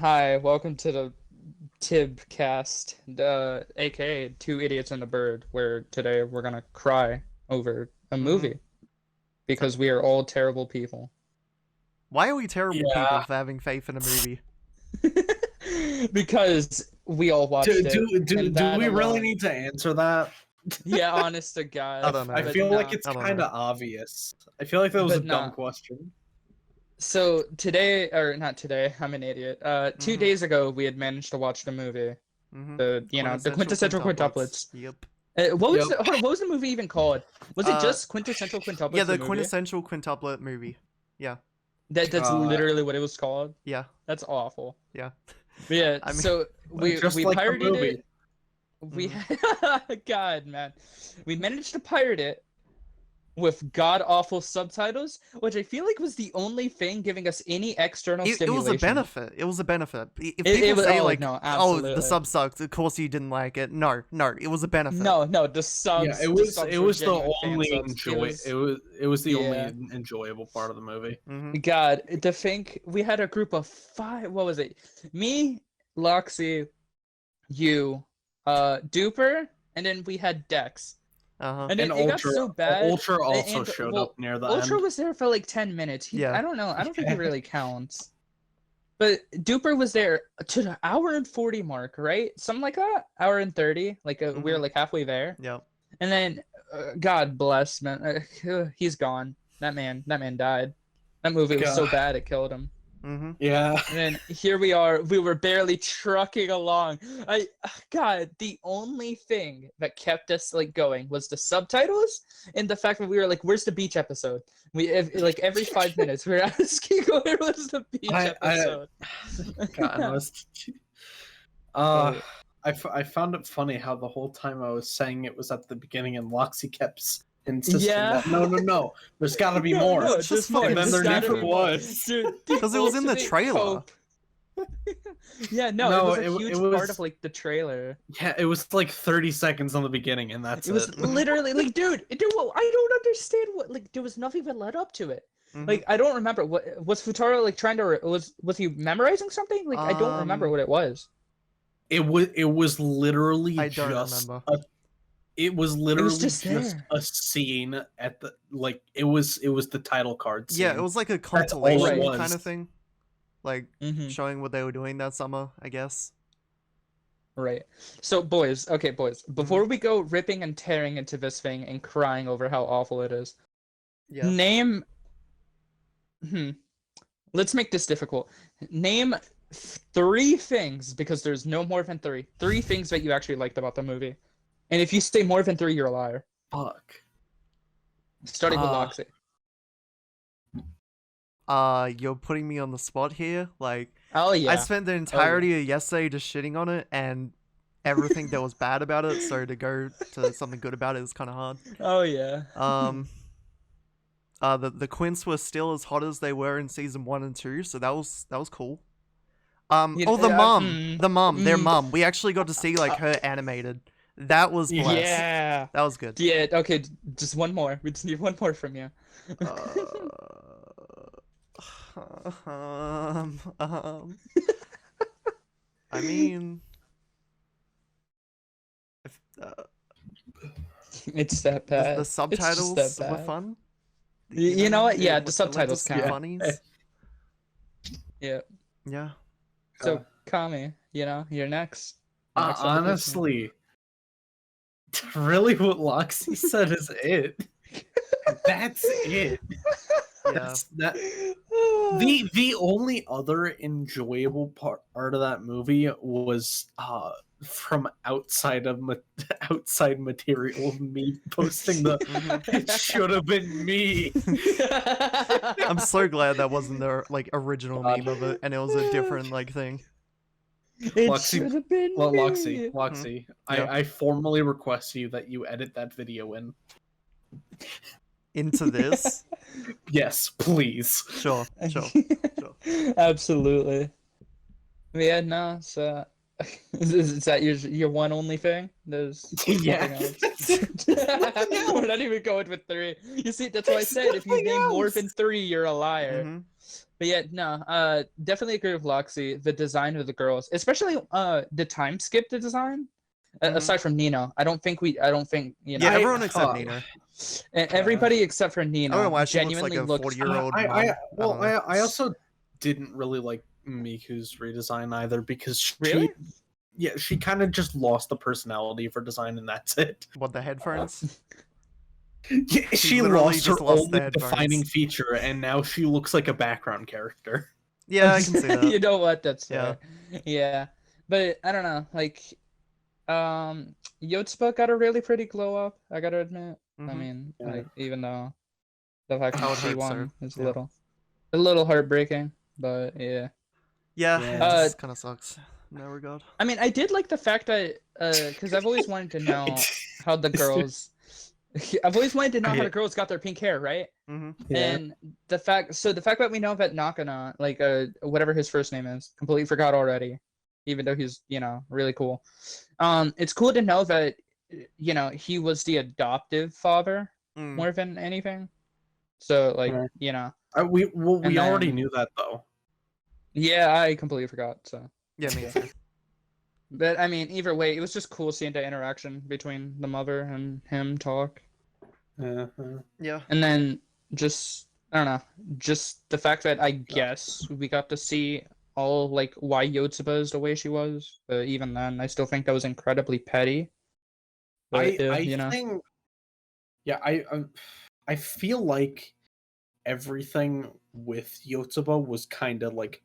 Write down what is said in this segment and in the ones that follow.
Hi, welcome to the TIB cast, aka Two Idiots and a Bird, where today we're gonna cry over a Mm-hmm. movie because we are all terrible people. Why are we terrible people Yeah. for having faith in a movie? Because we all Do watched it, do do and do that we really alone. need to answer that? Yeah, honest to I God, don't I know. but feel like nah, it's I don't kind know. of obvious. I feel like that was a but dumb nah. question. So today, or not today, I'm an idiot. 2 days ago, we had managed to watch the movie, Mm-hmm. the Quintessential quintessential quintuplets. quintuplets. Yep. Yep. Hold on, what was the movie even called? Was it Uh, just Quintessential yeah, Quintuplets, the the movie? quintessential quintuplet movie. Yeah. That's Uh, literally what it was called. Yeah. That's awful. Yeah. But yeah, I mean. so we just we like the pirated movie. it. We Mhm. had God, man. We managed to pirate it with god awful subtitles, which I feel like was the only thing giving us any external It was a stimulation. benefit. It was a benefit. If It people was say oh like, no, "Oh, the absolutely. sub sucked," of course you didn't like it. No, no, it was a benefit. No, Yeah, the subs it were was genuine the fan only subs. It was it was the only yeah. enjoyable part of the movie. Mm-hmm. God, to think we had a group of five. What was it? Me, Loxy, you, Duper, and then we had Dex. Uh huh. And And it got so bad. Ultra also And showed up well, near the Ultra end. was there for like 10 minutes. Yeah. I don't know. I don't think he really counts. But Duper was there to the hour and 40 mark, right? Something like that. Hour and 30. Like we were Mm-hmm. like halfway there. Yep. And then, God bless, man. He's gone. That man died. That movie was so God. bad it killed him. Mm-hmm. Yeah. And then here we are. We were barely trucking along. God, the only thing that kept us like going was the subtitles and the fact that we were like, "Where's the beach episode?" Like every 5 minutes we were asking, "Where was the beach I episode?" God, I was Oh, I found it funny how the whole time I was saying it was at the beginning and Loxy kept insisting yeah. that no, there's got to be No, more. no, It's there's just more. fucking And then There's there gotta never be more. was. Dude, the because it was in the ultimate trailer. cope. Yeah, no, it No, was a it huge was part of like the trailer. yeah, it was like 30 seconds on the beginning and that's It was it. literally like, dude, well, I don't understand what like there was nothing that led up to it. Mm-hmm. Like I don't remember what was Futaro like trying to was he memorizing something? Like I don't remember what it was. It was literally I don't just remember. it was It was literally just just there. a scene at the like it was the title card scene. Yeah, it was like a That's all it compilation Right. kind was. of thing, like Mm-hmm. showing what they were doing that summer, I guess. Right. So boys, okay, boys, before we go ripping and tearing into this thing and crying over how awful it is, Yeah. name let's make this difficult. Name three things, because there's no more than three. Three things that you actually liked about the movie. And if you say more than three, you're a liar. Fuck. Starting with Loxy. You're putting me on the spot here. Like, Oh yeah. I spent the entirety of yesterday just shitting on it and everything that was bad about it. So to go to something good about it is kind of hard. Oh yeah. The Quints were still as hot as they were in season 1 and 2, so that was cool. You Oh, know, the mom, their mom. We actually got to see like her animated. That was blessed. Yeah. That was good. Yeah. Okay. Just one more. We just need one more from you. I mean, if, It's that bad. the It's just subtitles that were bad. fun. You know what? Yeah, the led to subtitles some count. funnies. Yeah. Yeah. So Kami, you're next. Next on the list. Honestly, really what Loxy said is it. That's it. Yeah. That's that the only other enjoyable part of that movie was from outside material, me posting the it should have been me. I'm so glad that wasn't the like original meme of it, and it was a different like thing. It Loxy- should have been Well, me. Loxy, Yeah. I formally request you that you edit that video in. Into this, Yes, please. sure. Absolutely. Yeah, no, so Is that your one only thing? There's Yeah. nothing else. We're not even going with 3. You see, that's why I said if you nothing name more else. than 3, you're a liar. hmm But yeah, no, definitely agree with Loxy. The design of the girls, especially the time skip the design. Mhm. Aside from Nino, I don't think Yeah, everyone except Nina. everybody except for I don't know Nino why she looks like genuinely a looks 40-year-old mom. I also didn't really like Miku's redesign either because Really? she kind of just lost the personality of her design and that's it. What, the headphones? Yeah, she literally lost her just lost the only defining headphones. feature and now she looks like a background character. Yeah, I can see that. You know what? That's Yeah. fair. Yeah, but I don't know. Like, Yotsuba got a really pretty glow up. I gotta admit. I Mhm. mean, Yeah. like, even though the fact I would that she hope so, won is yeah. a little heartbreaking, but yeah. Yeah, Yeah. it kind of sucks in that regard. I mean, I did like the fact that, because I've always wanted to know how the girls. I've always wanted to know how the girls got their pink hair, right? hmm Yeah. And the fact that we know that Nakana, like whatever his first name is, completely forgot already, even though he's really cool. It's cool to know that he was the adoptive father Mm. more than anything. So like Yeah. and We already then- knew that though. yeah, I completely forgot. So Yeah, me Yeah. too. but I mean, either way, it was just cool seeing the interaction between the mother and him talk. Yeah. And then just I don't know, just the fact that I guess we got to see all like why Yotsuba is the way she was. But even then, I still think that was incredibly petty. But I think yeah, I feel like everything with Yotsuba was kind of like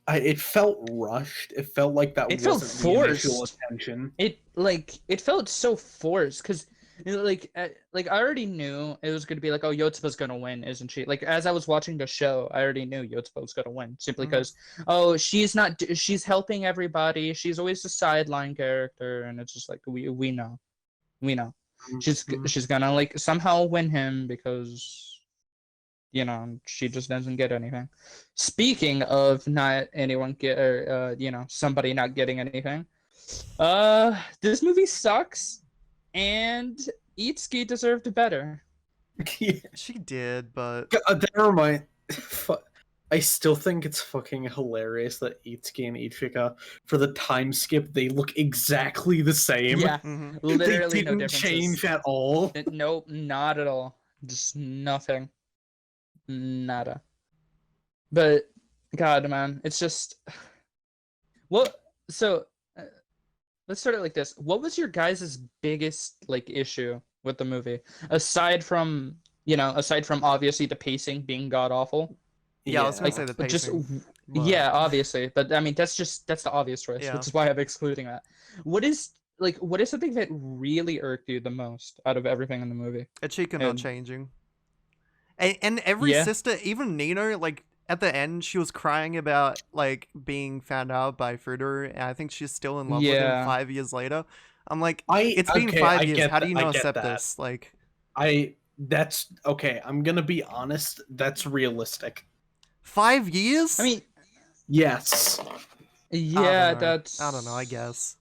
it felt rushed. It felt like that It felt wasn't the initial forced. attention. It felt so forced because like I already knew it was gonna be like, oh, Yotsuba's gonna win, isn't she? Like as I was watching the show, I already knew Yotsuba was gonna win simply Mhm. because she's helping everybody. She's always the sideline character, and it's just like we know. Mhm. She's gonna like somehow win him because she just doesn't get anything. Speaking of not anyone get or somebody not getting anything, this movie sucks, and Itsuki deserved better. Yeah. She did, but Never mind. I still think it's fucking hilarious that Itsuki and Ichika, for the time skip, they look exactly the same. Yeah, Mhm. literally they no didn't differences. change at all. Nope, not at all. Just nothing. Nada. But God, man, it's just what. So let's start it like this. What was your guys' biggest like issue with the movie, aside from obviously the pacing being god awful? yeah, I was gonna Like say the just pacing. yeah, but- obviously, but I mean that's the obvious choice, Yeah. which is why I'm excluding that. What is something that really irked you the most out of everything in the movie? Ichika not And- changing. And every Yeah. sister, even Nino, like at the end, she was crying about like being found out by Fruiter, and I think she's still in love with him Yeah. 5 years later. I'm like, I it's been okay, 5 I years. get How do that- you I not get accept that. this? Like, That's okay. I'm gonna be honest. That's realistic. 5 years? I mean, Yes. yeah, I don't know. that's I don't know. I guess.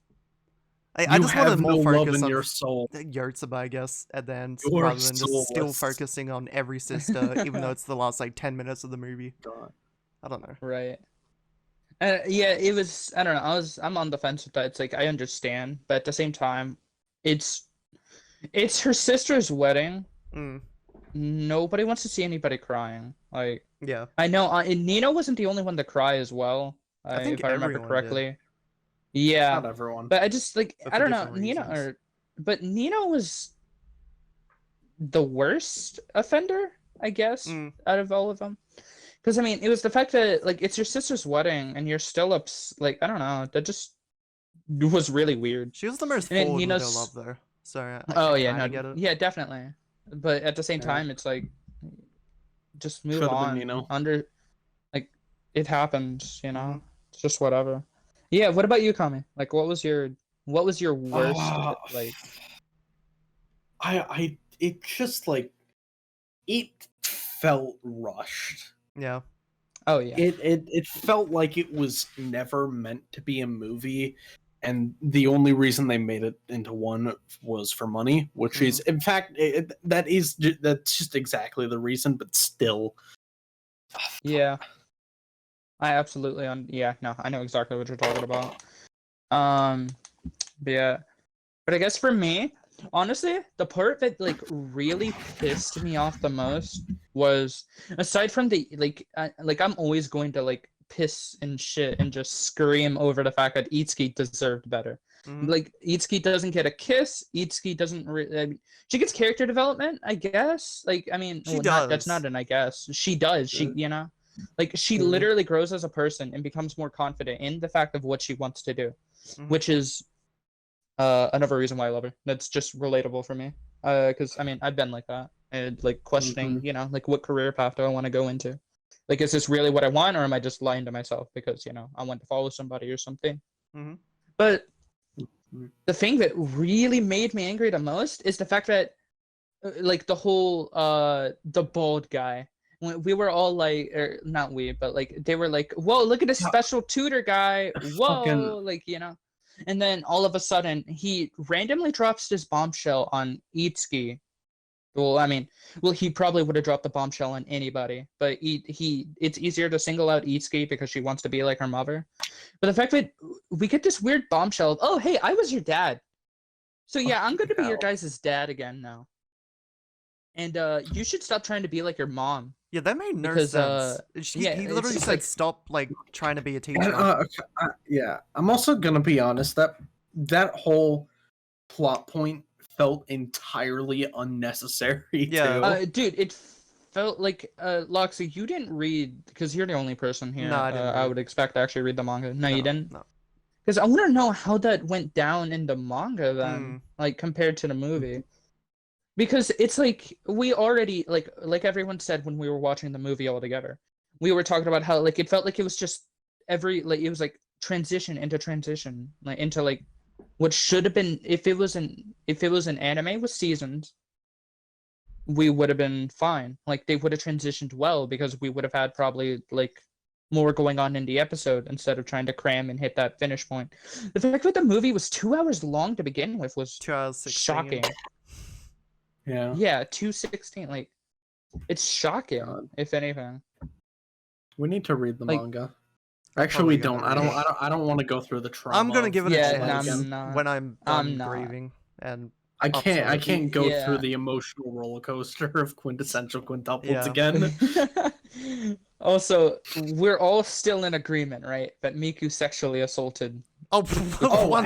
You I just wanted have more no love focus in on your soul. Yotsuba, I guess, at the end, You're rather than just still soulless. focusing on every sister, even though it's the last like 10 minutes of the movie. God. I don't know. right. Yeah, it was. I don't know. I'm on the fence with that. It's like I understand, but at the same time, it's her sister's wedding. Mm, Nobody wants to see anybody crying. Like yeah. I know, and Nino wasn't the only one to cry as well. I think if I remember everyone correctly. Yeah, Not everyone. but I just like But I for don't know, different Nino reasons. but Nino was the worst offender, I guess, Mm. out of all of them. Because I mean, it was the fact that like it's your sister's wedding and you're still like I don't know, that just was really weird. She was the most And then forward with her Nino's- love, though. So Oh I yeah, kinda no, get it. yeah, definitely. But at the same Yeah. time, it's like just move Should've been on. Nino. Like it happens, Mhm. It's just whatever. Yeah. What about you, Kami? Like, what was your worst like? It just like it felt rushed. Yeah. Oh yeah. It felt like it was never meant to be a movie, and the only reason they made it into one was for money, which is in fact that's just exactly the reason, but still. Yeah. I absolutely yeah, no, I know exactly what you're talking about. But yeah. But I guess for me, honestly, the part that like really pissed me off the most was aside from the like I'm always going to like piss and shit and just scream over the fact that Itsuki deserved better. Like Itsuki doesn't get a kiss. Itsuki doesn't. I mean, she gets character development, I guess. Like I mean, She that's does. not an I guess. She does. She like she literally grows as a person and becomes more confident in the fact of what she wants to do, which is another reason why I love her. That's just relatable for me. Because I mean, I've been like that, and like questioning, you know, like what career path do I want to go into? Like, is this really what I want, or am I just lying to myself because you know I want to follow somebody or something? But the thing that really made me angry the most is the fact that, like, the whole the bald guy. When we were all like, or not we, but like they were like, "Whoa, look at this special tutor guy! Whoa!" Like you know. And then all of a sudden, he randomly drops this bombshell on Itsuki. Well, I mean, he probably would have dropped the bombshell on anybody, but it's easier to single out Itsuki because she wants to be like her mother. But the fact that we get this weird bombshell of, oh, hey, I was your dad. So yeah, I'm going to be your guys' dad again now. And you should stop trying to be like your mom. Yeah, that made no sense. He literally said, like, "Stop, like trying to be a teacher." Yeah, I'm also gonna be honest. That whole plot point felt entirely unnecessary. Yeah, too. Dude, it felt like Loxy, you didn't read because you're the only person here. No, I didn't. I would expect to actually read the manga. No, you didn't. No. Because I want to know how that went down in the manga then, like compared to the movie. Because it's like we already like everyone said when we were watching the movie all together, we were talking about how like it felt like it was just it was like transition like into like what should have been if it was an anime with seasons, we would have been fine. Like they would have transitioned well because we would have had probably like more going on in the episode instead of trying to cram and hit that finish point. The fact that the movie was 2 hours long to begin with was 2 hours 16. shocking. Yeah, 2:16. Like, it's shocking. If anything, we need to read the manga. Actually, we don't. I don't want to go through the trauma. I'm gonna give it a chance when I'm grieving, and I can't go through the emotional roller coaster of quintessential quintuples again. Also, we're all still in agreement, right? That Miku sexually assaulted. Oh, 100%.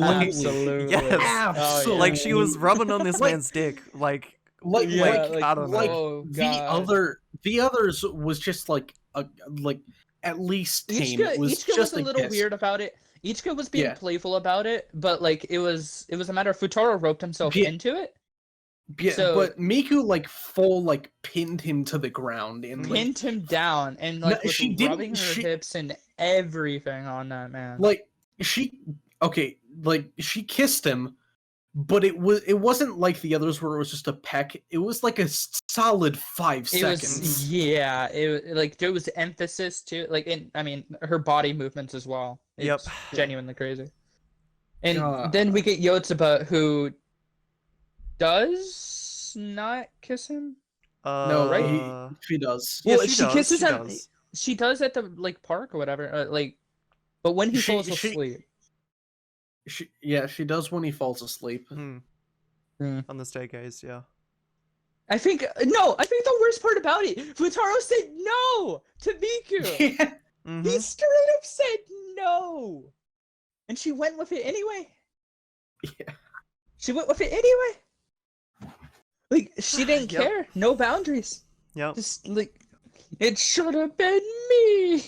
Absolutely. Yes. Absolutely. Like she was rubbing on this man's dick. I don't know. The others was just like at least tame. Ichika was a little weird about it. Ichika was being playful about it, but like it was a matter of Futaro roped himself into it. Yeah, so, but Miku pinned him to the ground and pinned him down and like was rubbing her hips and everything on that man. Like she kissed him, but it wasn't like the others where it was just a peck. It was like a solid 5 seconds. There was emphasis to I mean her body movements as well. It's genuinely crazy. And then we get Yotsuba who does not kiss him. No, right? She does. Well, she kisses him. She does at the like park or whatever. But when he falls asleep. She does when he falls asleep. On the staircase, yeah. I think the worst part about it, Futaro said no to Miku. Yeah. He straight up said no, and she went with it anyway. Yeah, she went with it anyway. Like she didn't care. No boundaries. Yeah. Just like it should have been me.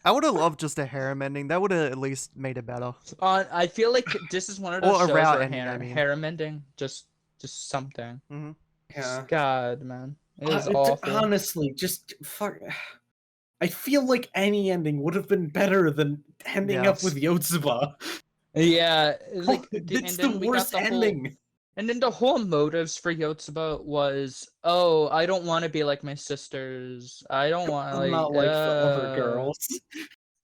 I would have loved just a harem ending. That would have at least made it better. I feel like this is one of those shows where harem ending, just something. Yeah. God, man, it is awful. Honestly, just fuck. I feel like any ending would have been better than ending up with Yotsuba. Yeah, like it's the worst ending. And then the whole motives for Yotsuba was, oh, I don't want to be like my sisters. I don't want I'm not like the other girls.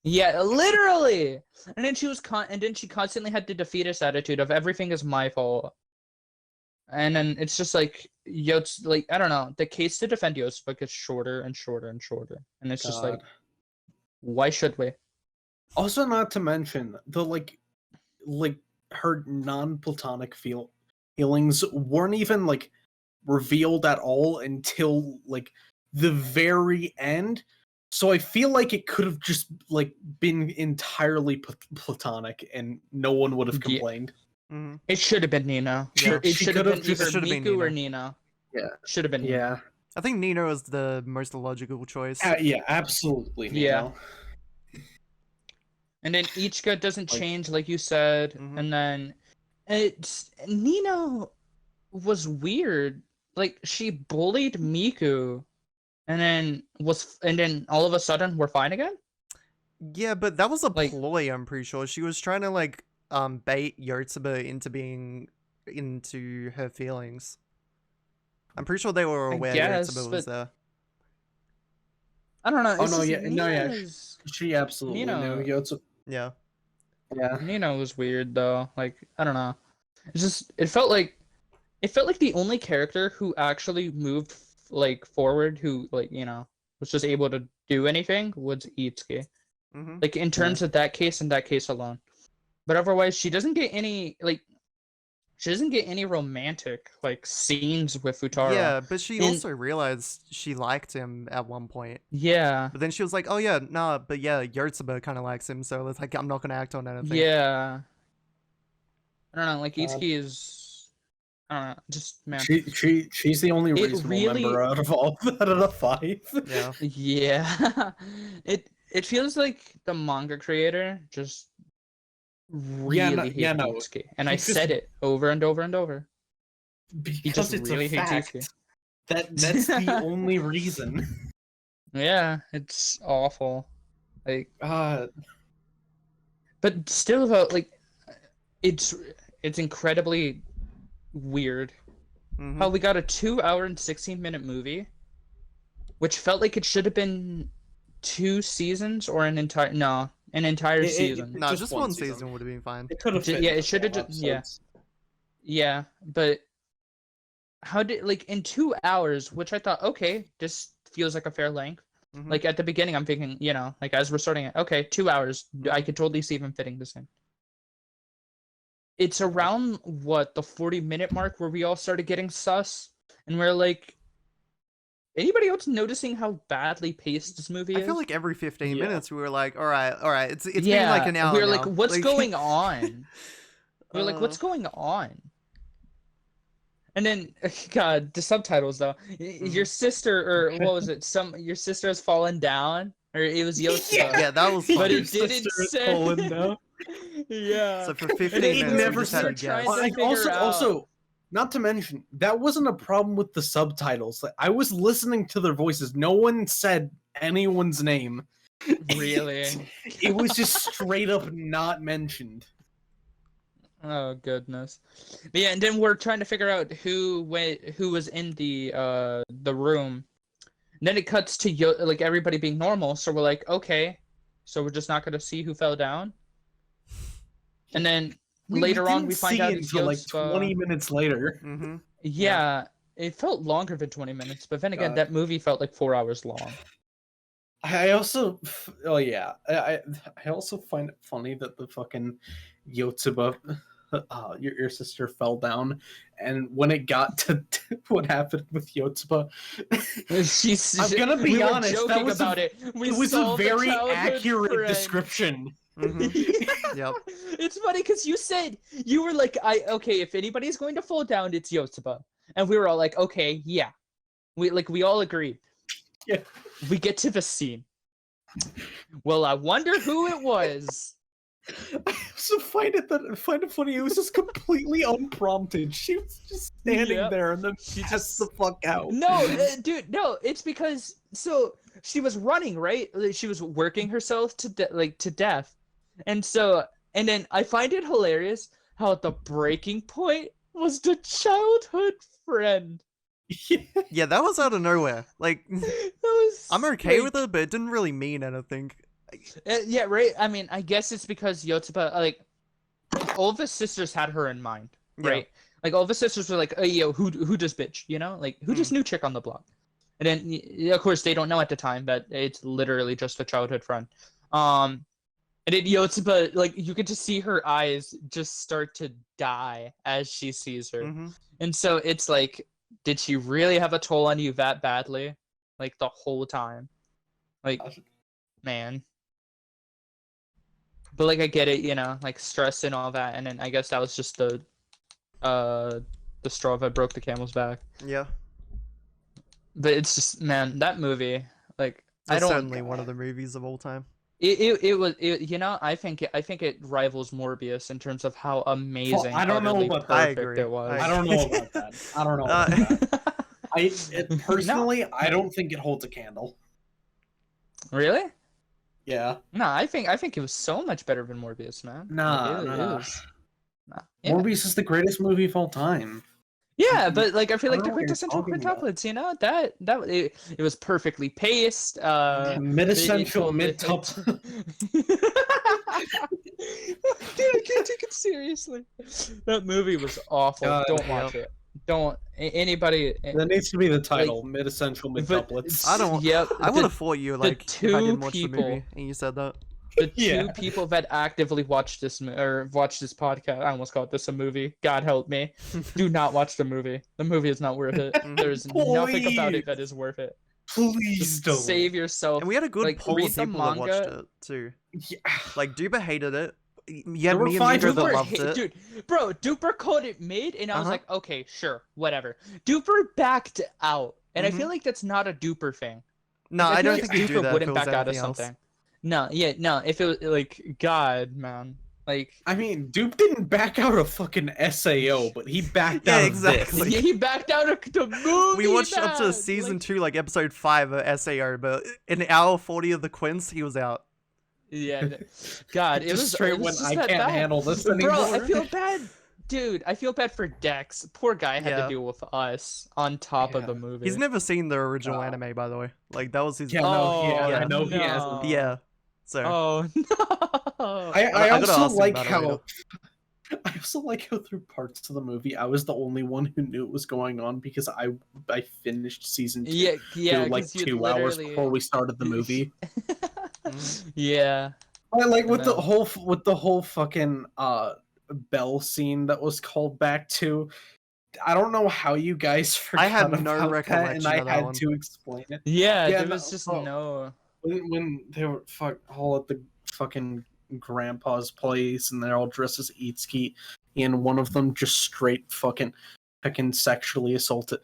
Yeah, literally. And then she constantly had the defeatist attitude of everything is my fault. And then it's just like like I don't know, the case to defend Yotsuba gets shorter and shorter and shorter. And it's just like, God. why should we? Also, not to mention the like her non-platonic feelings weren't even like revealed at all until like the very end. So I feel like it could have just like been entirely platonic, and no one would have Yeah. complained. Mhm. It should have been Nina. Yeah. It She should have could've been just- either should've been Miku or Nina. Nina. Yeah, Should have been Nina. yeah, I think Nino is the most logical choice. yeah, absolutely. Yeah. Nino. And then Ichika doesn't Like- change, like you said, Mhm. and then Nino was weird. Like she bullied Miku, and then all of a sudden we're fine again. Yeah, but that was a Like- ploy, I'm pretty sure. She was trying to like bait Yotsuba into being into her feelings. I'm pretty sure they were I aware guess, Yotsuba was but- there. I don't know. Oh, it's no, just yeah, no, yeah. Nina's- She absolutely Nino. knew Yotsuba. Yeah. Yeah. Nino was weird though. Like I don't know. It's just it felt like the only character who actually moved like forward, who like was just able to do anything was Itsuki. Mm-hmm. Like in terms of that case and that case alone. But otherwise, she doesn't get any romantic like scenes with Futaro. Yeah, but she And- also realized she liked him at one point. Yeah. But then she was like, "Oh yeah, nah, but yeah, Yotsuba kind of likes him, so it's like I'm not gonna act on anything." Yeah. I don't know. Like God. Itsuki is. I don't know. Just man. She's the only It reasonable really- member out of all out of the five. Yeah. Yeah. It feels like the manga creator just really hated no. Itsuki. And I He's just- said it over and over and over. He Because just it's really a hates fact. Itsuki. That's the only reason. Yeah, it's awful. Like Uh, but still though, like it's incredibly weird Mhm. how we got a 2-hour and 16-minute movie, which felt like it should have been 2 seasons or an entire It- season. Nah, just just one one season. season would have been fine. it could have. Yeah, it should have just yeah, but how did like in 2 hours, which I thought okay, this feels like a fair length. Mhm. Like at the beginning, I'm thinking, like as we're starting it, okay, 2 hours, I could totally see them fitting this in. It's around what the 40-minute mark where we all started getting sus, and we're like, anybody else noticing how badly paced this movie I is? feel like every 15 Yeah. minutes we were like, all right, it's been like an hour. we were like, now. what's going on? We were like, Uh, what's going on? And then, God, the subtitles though. Your sister, or what was it? Your sister has fallen down, or it was Yotsuba. Yeah, that was But funny. it didn't say. Yeah. So for And 15 it minutes, never we just had to said trying guess. to Like, figure out- also, not to mention, that wasn't a problem with the subtitles. Like, I was listening to their voices. No one said anyone's name. Really? It was just straight up not mentioned. Oh goodness. But yeah, and then we're trying to figure out who was in the room. And then it cuts to like everybody being normal, so we're like, okay, so we're just not gonna see who fell down. And then later on, didn't we find see out it it's until like Yotsuba. 20 minutes later. Mm-hmm. Yeah, it felt longer than 20 minutes, but then again, God. that movie felt like 4 hours long. I also, I also find it funny that the fucking Yotsuba, your sister fell down, and when it got to what happened with Yotsuba, I'm gonna be we were honest, that joking was about it. We it was a saw the very childhood accurate friend. description. Mm-hmm. Yep. It's funny because you were like, okay, if anybody's going to fall down, it's Yotsuba, and we were all like, okay, yeah, we all agreed. Yeah. We get to the scene. Well, I wonder who it was. I also find it funny. It was just completely unprompted. She was just standing Yep. there and then She passed just- the fuck out. No, dude, no. It's because she was running, right? Like, she was working herself to death, and then I find it hilarious how at the breaking point was the childhood friend. Yeah, that was out of nowhere. Like, That was I'm okay like, with it, but it didn't really mean anything. yeah, right. I mean, I guess it's because Yotsuba, like, all of his sisters had her in mind, Yeah. right? Like all of his sisters were like, "Hey, yo, who does bitch?" You know, like who just new chick on the block? And then, of course, they don't know at the time that it's literally just a childhood friend. And then Yotsuba, like you get to see her eyes just start to die as she sees her, and so it's like, did she really have a toll on you that badly, like the whole time? Like, man. But like I get it, you know, like stress and all that, and then I guess that was just the straw that broke the camel's back. Yeah. But it's just, man, that movie, like I It's don't. certainly one of the movies of all time. It was, you know, I think it rivals Morbius in terms of how amazing, I don't know utterly about that. I perfect agree. it was. I don't know about that. I don't know about that. Personally, I don't think it holds a candle. Really? Yeah. No, I think it was so much better than Morbius, man. Nah, It nah. is. Nah. Yeah. Morbius is the greatest movie of all time. Yeah, but like I feel I like don't the know what you're quintessential talking about. quintuplets, you know, it was perfectly paced. Mid-essential, it- mid-top. Dude, I can't take it seriously. That movie was awful. God, Don't watch it. Don't anybody. That needs to be the title. Mid-essential, but- mid-tuplets. I don't. Yep, I would the- have thought you like if I two didn't watch the people- movie and you said that. The Yeah. two people that actively watch this podcast, I almost called this a movie. God help me. Do not watch the movie. The movie is not worth it. There's nothing about it that is worth it. Please Just don't. save yourself. And we had a good Like, poll read of the people that watched manga. it too. Yeah. Like Duba hated it. You There had were me and five Meager people that that loved it. Dude, bro, Duper called it mid, and I was Uh-huh. like, okay, sure, whatever. Duper backed out, and I feel like that's not a Duper thing. No, Like, I feel don't like think he'd do Duper that if wouldn't it was back out of anything else. something. No, if it was like, God, man, like. I mean, Dupe didn't back out of fucking SAO, but he backed Yeah, out exactly. of this. He backed out of the movie. We watched up to man! season Like, 2, like episode 5 of SAO, but in hour 40 of the Quints, he was out. yeah, God, it Just was straight it was when just I that can't bad. handle this Bro, anymore. I feel bad. Dude, I feel bad for Dex. Poor guy had Yeah. to deal with us on top of the Yeah. movie. He's never seen the original God. anime, by the way. Like, that was his... Yeah, no, Oh, I know he no. hasn't. Yeah. So, Oh no. I I gotta also ask him like about it how later. I also like how through parts of the movie I was the only one who knew what was going on because I finished season 2 Yeah, like 'cause you'd 2 hours literally- before we started the movie. Yeah. I like with the Man. whole fucking Bell scene that was called back to. I don't know how you guys forgot I had no about that, recollection and I of that had one. to explain it. Yeah, Yeah, there no, was just oh. no. When they were all at the fucking grandpa's place and they're all dressed as Itsuki, and one of them just straight fucking sexually assaulted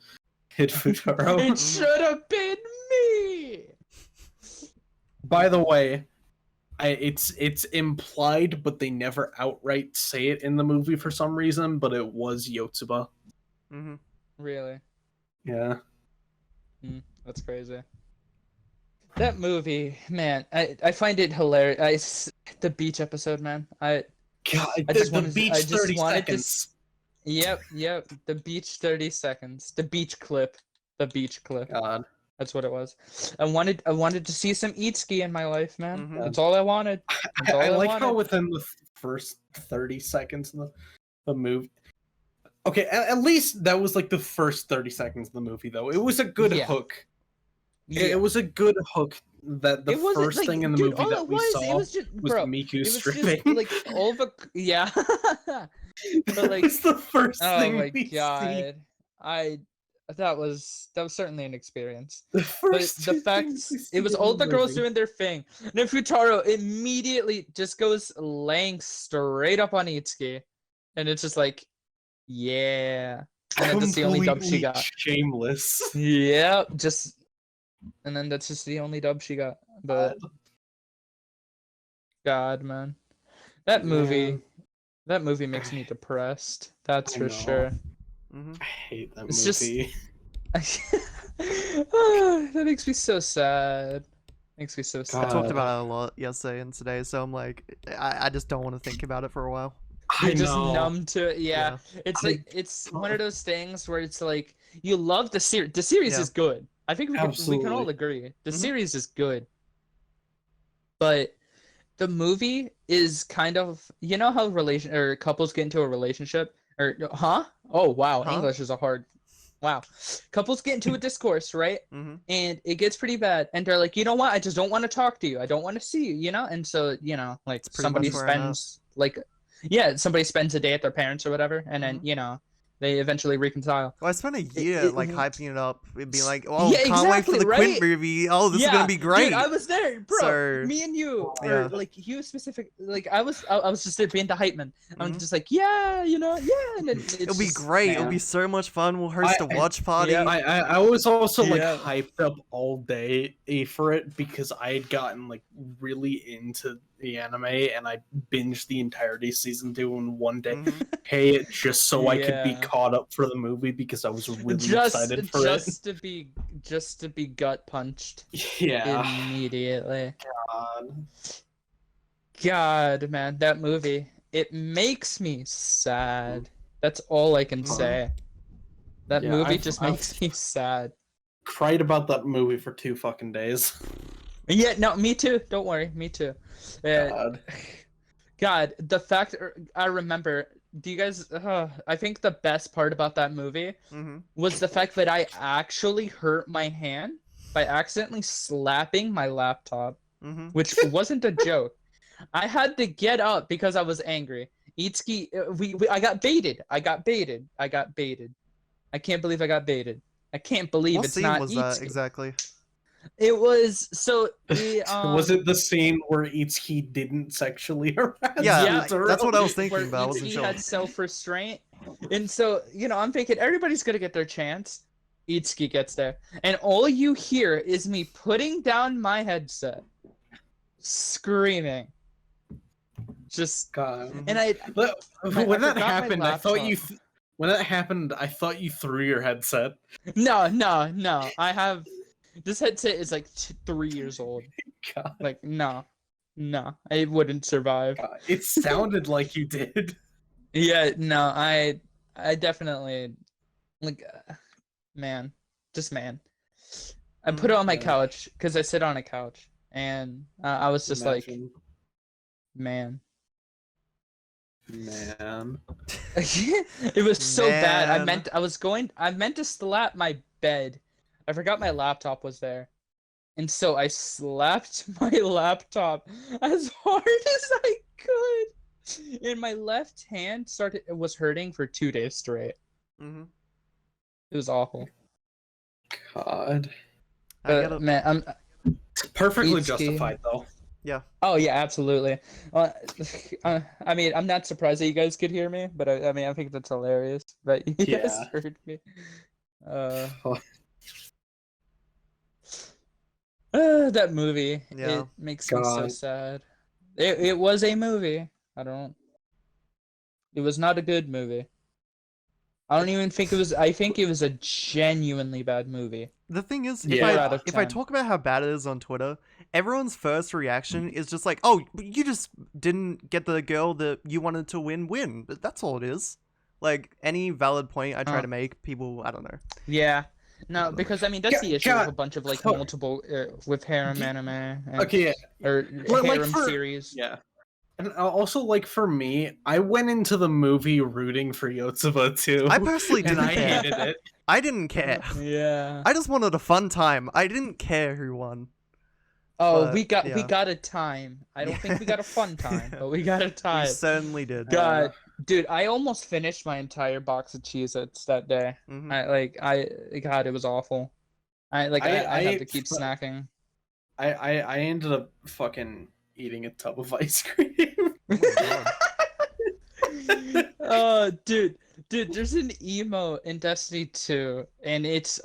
hit Futaro. It should have been me. By the way, it's implied, but they never outright say it in the movie for some reason. But it was Yotsuba. Mm-hmm. Really? Yeah. That's crazy. That movie, man, I find it hilarious. The beach episode, man. God, I just the wanted- beach I just 30 wanted to seconds. Yep. The beach 30 seconds. The beach clip. God. That's what it was. I wanted to see some Itsuki in my life, man. Mhm. That's all I wanted. That's all I like wanted. how within the first 30 seconds of the movie. Okay, at least that was like the first 30 seconds of the movie, though. It was a good Yeah. hook. Yeah. It was a good hook. That the It wasn't, first like, thing in the dude, movie all that it we was, saw it was just, was bro, Miku it was stripping. just like all the yeah. That like- was the first Oh thing my we see. god. That was certainly an experience. The But first the two fact things we it see was in all the girls movie. doing their thing. And then Futaro immediately just goes laying straight up on Itsuki. And it's just like, yeah. And then that's the only dub she Completely got. Shameless. Yep, and then that's just the only dub she got. But God, man. That movie makes me depressed. That's I for know. sure. Mm-hmm. I hate that It's just- movie. That makes me so sad. Makes me so sad. I talked God. about it a lot yesterday and today, so I'm like, I just don't want to think about it for a while. You're I just know. numb to it. Yeah. It's like it's one of those things where it's like you love the series. The series Yeah. is good. I think we can all Absolutely. agree. The Mhm. series is good. But the movie is kind of how relation or couples get into a relationship or oh wow, Huh? English is a hard wow. Couples get into a discourse, right? Mm-hmm. And it gets pretty bad and they're like, you know what, I just don't want to talk to you, I don't want to see you, and so like It's pretty much where I'm at. somebody spends a day at their parents or whatever, and then they eventually reconcile. Well, I spent a year like hyping it up. It'd be like, oh, Yeah, can't wait for exactly, the Quint right? movie. Oh, this is Yeah, gonna be great. dude, I was there, bro. So, Me and you, yeah. or like you specific, like I was just there being the hype man. I'm Mhm. just like, yeah, yeah, and then It'll be great. It'll be so much fun. We'll host a watch party. Yeah. I was also like Yeah. hyped up all day for it because I had gotten like really into the anime and I binged the entirety season 2 in one day. Mhm. Hey, just so I could be Yeah. caught up for the movie because I was really excited for just to be gut punched it. Yeah. immediately. God. God, man, that movie, it makes me sad. That's all I can say. That Yeah, movie I've- just I've- makes me sad. Cried about that movie for 2 fucking days. Yeah, no, me too. Don't worry, me too. God. God, the fact I remember. Do you guys? I think the best part about that movie Mhm. was the fact that I actually hurt my hand by accidentally slapping my laptop, Mhm. which wasn't a joke. I had to get up because I was angry. Itsuki, I got baited. I got baited. I can't believe I got baited. I can't believe What it's scene not was Itsuki. that exactly? It was so. Was it the scene where Itsuki didn't sexually harass Yeah, Yuzuru? that's what I was thinking where about. I wasn't Itsuki sure. had self-restraint, and so I'm thinking everybody's gonna get their chance. Itsuki gets there, and all you hear is me putting down my headset, screaming, just God. and I But I when that forgot my happened, I thought you. laptop. When that happened, I thought you threw your headset. No. I have this headset is like 3 years old. God, Like no, it wouldn't survive. God. It sounded like you did. Yeah, no, I definitely like man, just man. I put it on my Yeah. couch because I sit on a couch, and I was just like, Imagine. man. Man. It was so bad. Man. I meant to slap my bed. I forgot my laptop was there. And so I slapped my laptop as hard as I could. And my left hand was hurting for 2 days straight. Mhm. It was awful. God. I get it. Man, I'm Perfectly Itsuki. justified, though. Oh yeah, absolutely. I mean, I'm not surprised that you guys could hear me, but I mean, I think that's hilarious that you guys Yeah. heard me. That movie. Yeah. It makes me so God. sad. It was a movie. It was not a good movie. I don't even think it was. I think it was a genuinely bad movie. The thing is, Yeah. Out of if I 10. talk about how bad it is on Twitter, everyone's first reaction is just like, "Oh, you just didn't get the girl that you wanted to win." But that's all it is. Like any valid point I try to make, people, I don't know. Yeah. No, because I mean that's the issue God. with a bunch of like Fuck. multiple with harem anime and, Okay, or Well, like, harem for- series. yeah. And also, like, for me, I went into the movie rooting for Yotsuba, too. I personally and didn't I care. hated it. I didn't care. Yeah. I just wanted a fun time. I didn't care who won. Oh, but, we got yeah. a time. I don't think we Yeah. got a fun time, but we got a We time. certainly did. God, dude, I almost finished my entire box of Cheez-Its that day. Mhm. God, it was awful. I had to keep snacking. I ended up fucking eating a tub of ice cream. Oh, dude, there's an emo in Destiny 2, and it's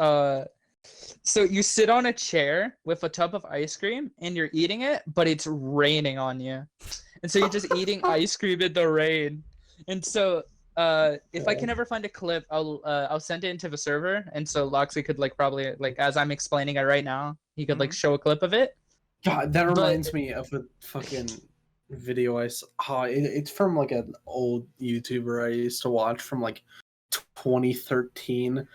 so you sit on a chair with a tub of ice cream and you're eating it, but it's raining on you. And so you're just eating ice cream in the rain. And so if I can ever find a clip, I'll send it into the server, and so Loxley could like probably like as I'm explaining it right now, he could like show a clip of it. God, that But- reminds me of a fucking video I saw. It's from like an old YouTuber I used to watch from like 2013. Of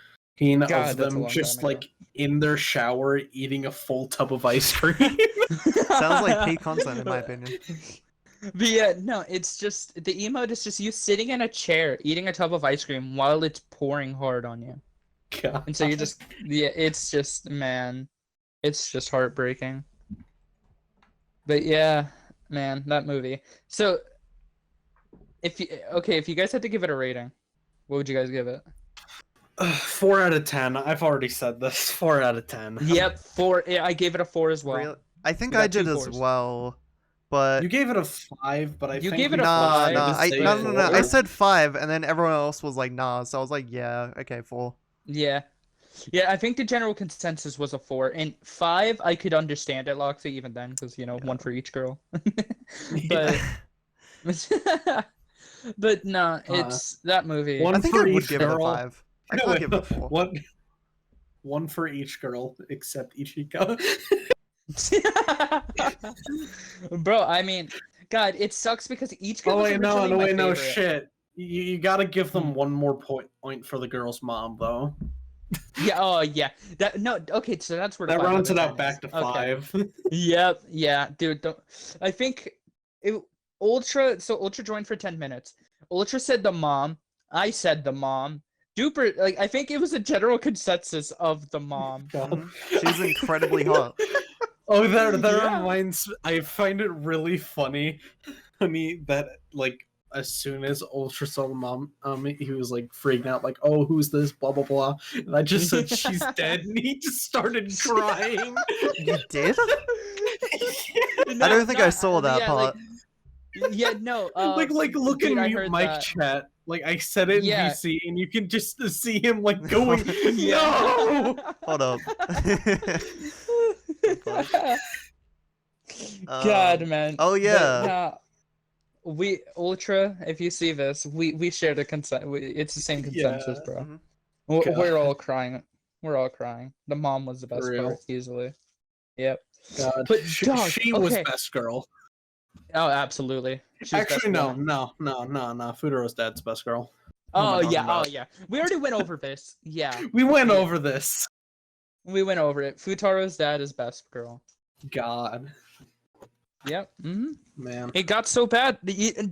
God, that's a them long just time ago. like in their shower eating a full tub of ice cream. Sounds like peak content in my opinion. But yeah, no, it's just the emote is just you sitting in a chair eating a tub of ice cream while it's pouring hard on you. God. And so you're just it's just man, it's just heartbreaking. But yeah, man, that movie. So if you guys had to give it a rating, what would you guys give it? 4 out of 10. I've already said this. 4 out of 10. Yep, 4. Yeah, I gave it a 4 as well. Really? I think We got I did two as 4s. well, but You gave it a 5, but I You think gave it a nah, 5, nah. say No. I 4. said 5, and then everyone else was like, nah. So I was like, yeah, okay, 4. Yeah. Yeah, I think the general consensus was a 4. And 5, I could understand it, Loxy, even then, because, one for each girl. But, but no, it's that movie. one I think for I would each give it a girl. 5. I can't give it a 4. One for each girl except Ichika. Bro, I mean, God, it sucks because each girl Oh was wait, no, originally no, my wait, no, favorite. shit. You gotta give them Hmm. one more point for the girl's mom, though. Yeah, oh yeah. Okay, so that's where the That 5 out rounds of it 10 out back to is. Okay. 5. Yep, yeah, dude. I think Ultra. So Ultra joined for 10 minutes. Ultra said the mom. I said the mom. Duper. Like I think it was a general consensus of the mom. She's incredibly hot. Oh, that Yeah. reminds. I find it really funny, that like as soon as Ultra saw the mom, he was like freaking out, like, "Oh, who's this?" Blah blah blah. And I just said she's dead, and he just started crying. You did? No, I don't think I not- saw that yeah, part. Yeah, no. Like look dude, in I mute heard mic that. chat. Like I said it in Yeah. VC, and you can just see him like going, Yeah. "No!" Hold up. God, man. Oh But, yeah. nah, we Ultra. If you see this, we shared a consent. It's the same consensus, Yeah. bro. Mhm. We're all crying. We're all crying. The mom was the For best real. part, easily. Yep. God, But she dog, was okay. best girl. Oh, absolutely. She was best Actually, no. woman. Fudaro's dad's best girl. Who am I Oh talking yeah. about? Oh yeah. We already went over this. Yeah. We went Yeah. over this. We went over it. Futaro's dad is best girl. God, Yep. Mm-hmm. man. It got so bad,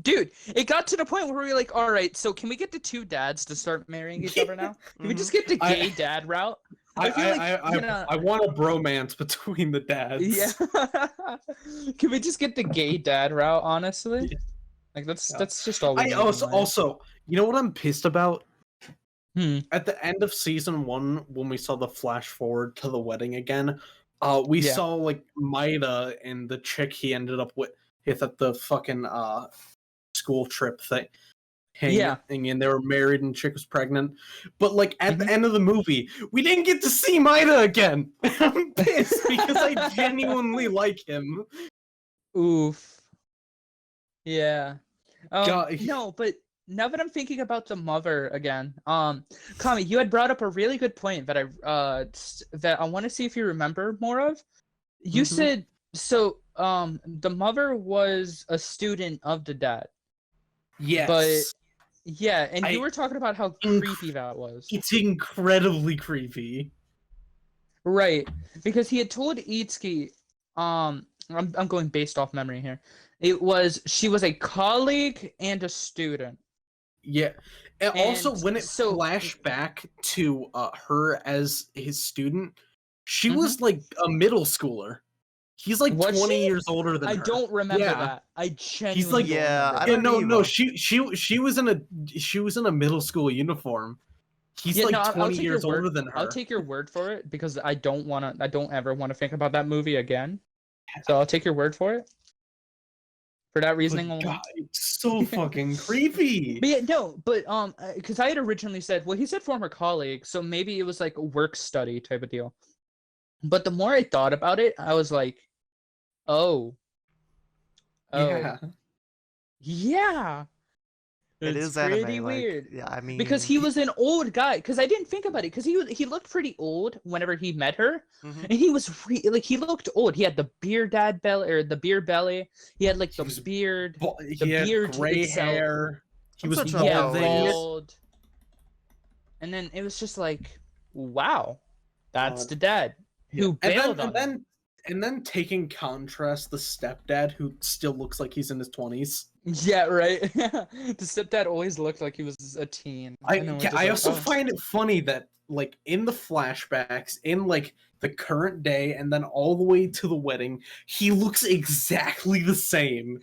dude. It got to the point where we were like, all right, so can we get the two dads to start marrying each other now? Can we just get the gay dad route? I feel like I want a bromance between the dads. Yeah. Can we just get the gay dad route? Honestly, Yeah. like that's Yeah. just all we need. Also, you know what I'm pissed about? Hmm. At the end of season 1, when we saw the flash forward to the wedding again, we Yeah. saw like Maida and the chick he ended up with at the fucking school trip thing. And they were married and chick was pregnant. But like at the end of the movie, we didn't get to see Maida again. I'm pissed because I genuinely like him. Oof. Yeah. God. No, but now that I'm thinking about the mother again, Kami, you had brought up a really good point that I want to see if you remember more of. You said so. The mother was a student of the dad. Yes. But yeah, and you were talking about how creepy that was. It's incredibly creepy. Right, because he had told Itsuki, I'm going based off memory here. She was a colleague and a student. Yeah. And also, And when it so- flashed back to her as his student, she was like a middle schooler. He's like Was 20 she? years older than her. I don't remember Yeah. that. I genuinely He's like, don't yeah, remember I that. don't no, either. she was in a middle school uniform. He's Yeah, like no, I'll 20 take your years word- older than her. I'll take your word for it because I don't ever want to think about that movie again. So I'll take your word for it. For that reasoning alone. God, it's so fucking creepy. But yeah, no, but because I had originally said, well, he said former colleague, so maybe it was like a work study type of deal. But the more I thought about it, I was like, oh, Yeah. yeah. It It's is anime. pretty Like, weird. yeah, I mean, Because he was an old guy. Because I didn't think about it. Because he looked pretty old whenever he met her, Mhm. and he was like he looked old. He had the beer dad belly or the beer belly. He had like He the was beard. He had beard gray itself. hair. He I'm was such a Yeah, balding. bald. And then it was just like, wow, that's the dad who bailed on him. And then taking contrast, the stepdad who still looks like he's in his 20s. Yeah, right. The stepdad always looked like he was a teen. And then we're just I like, also oh. find it funny that like in the flashbacks, in like the current day, and then all the way to the wedding, he looks exactly the same.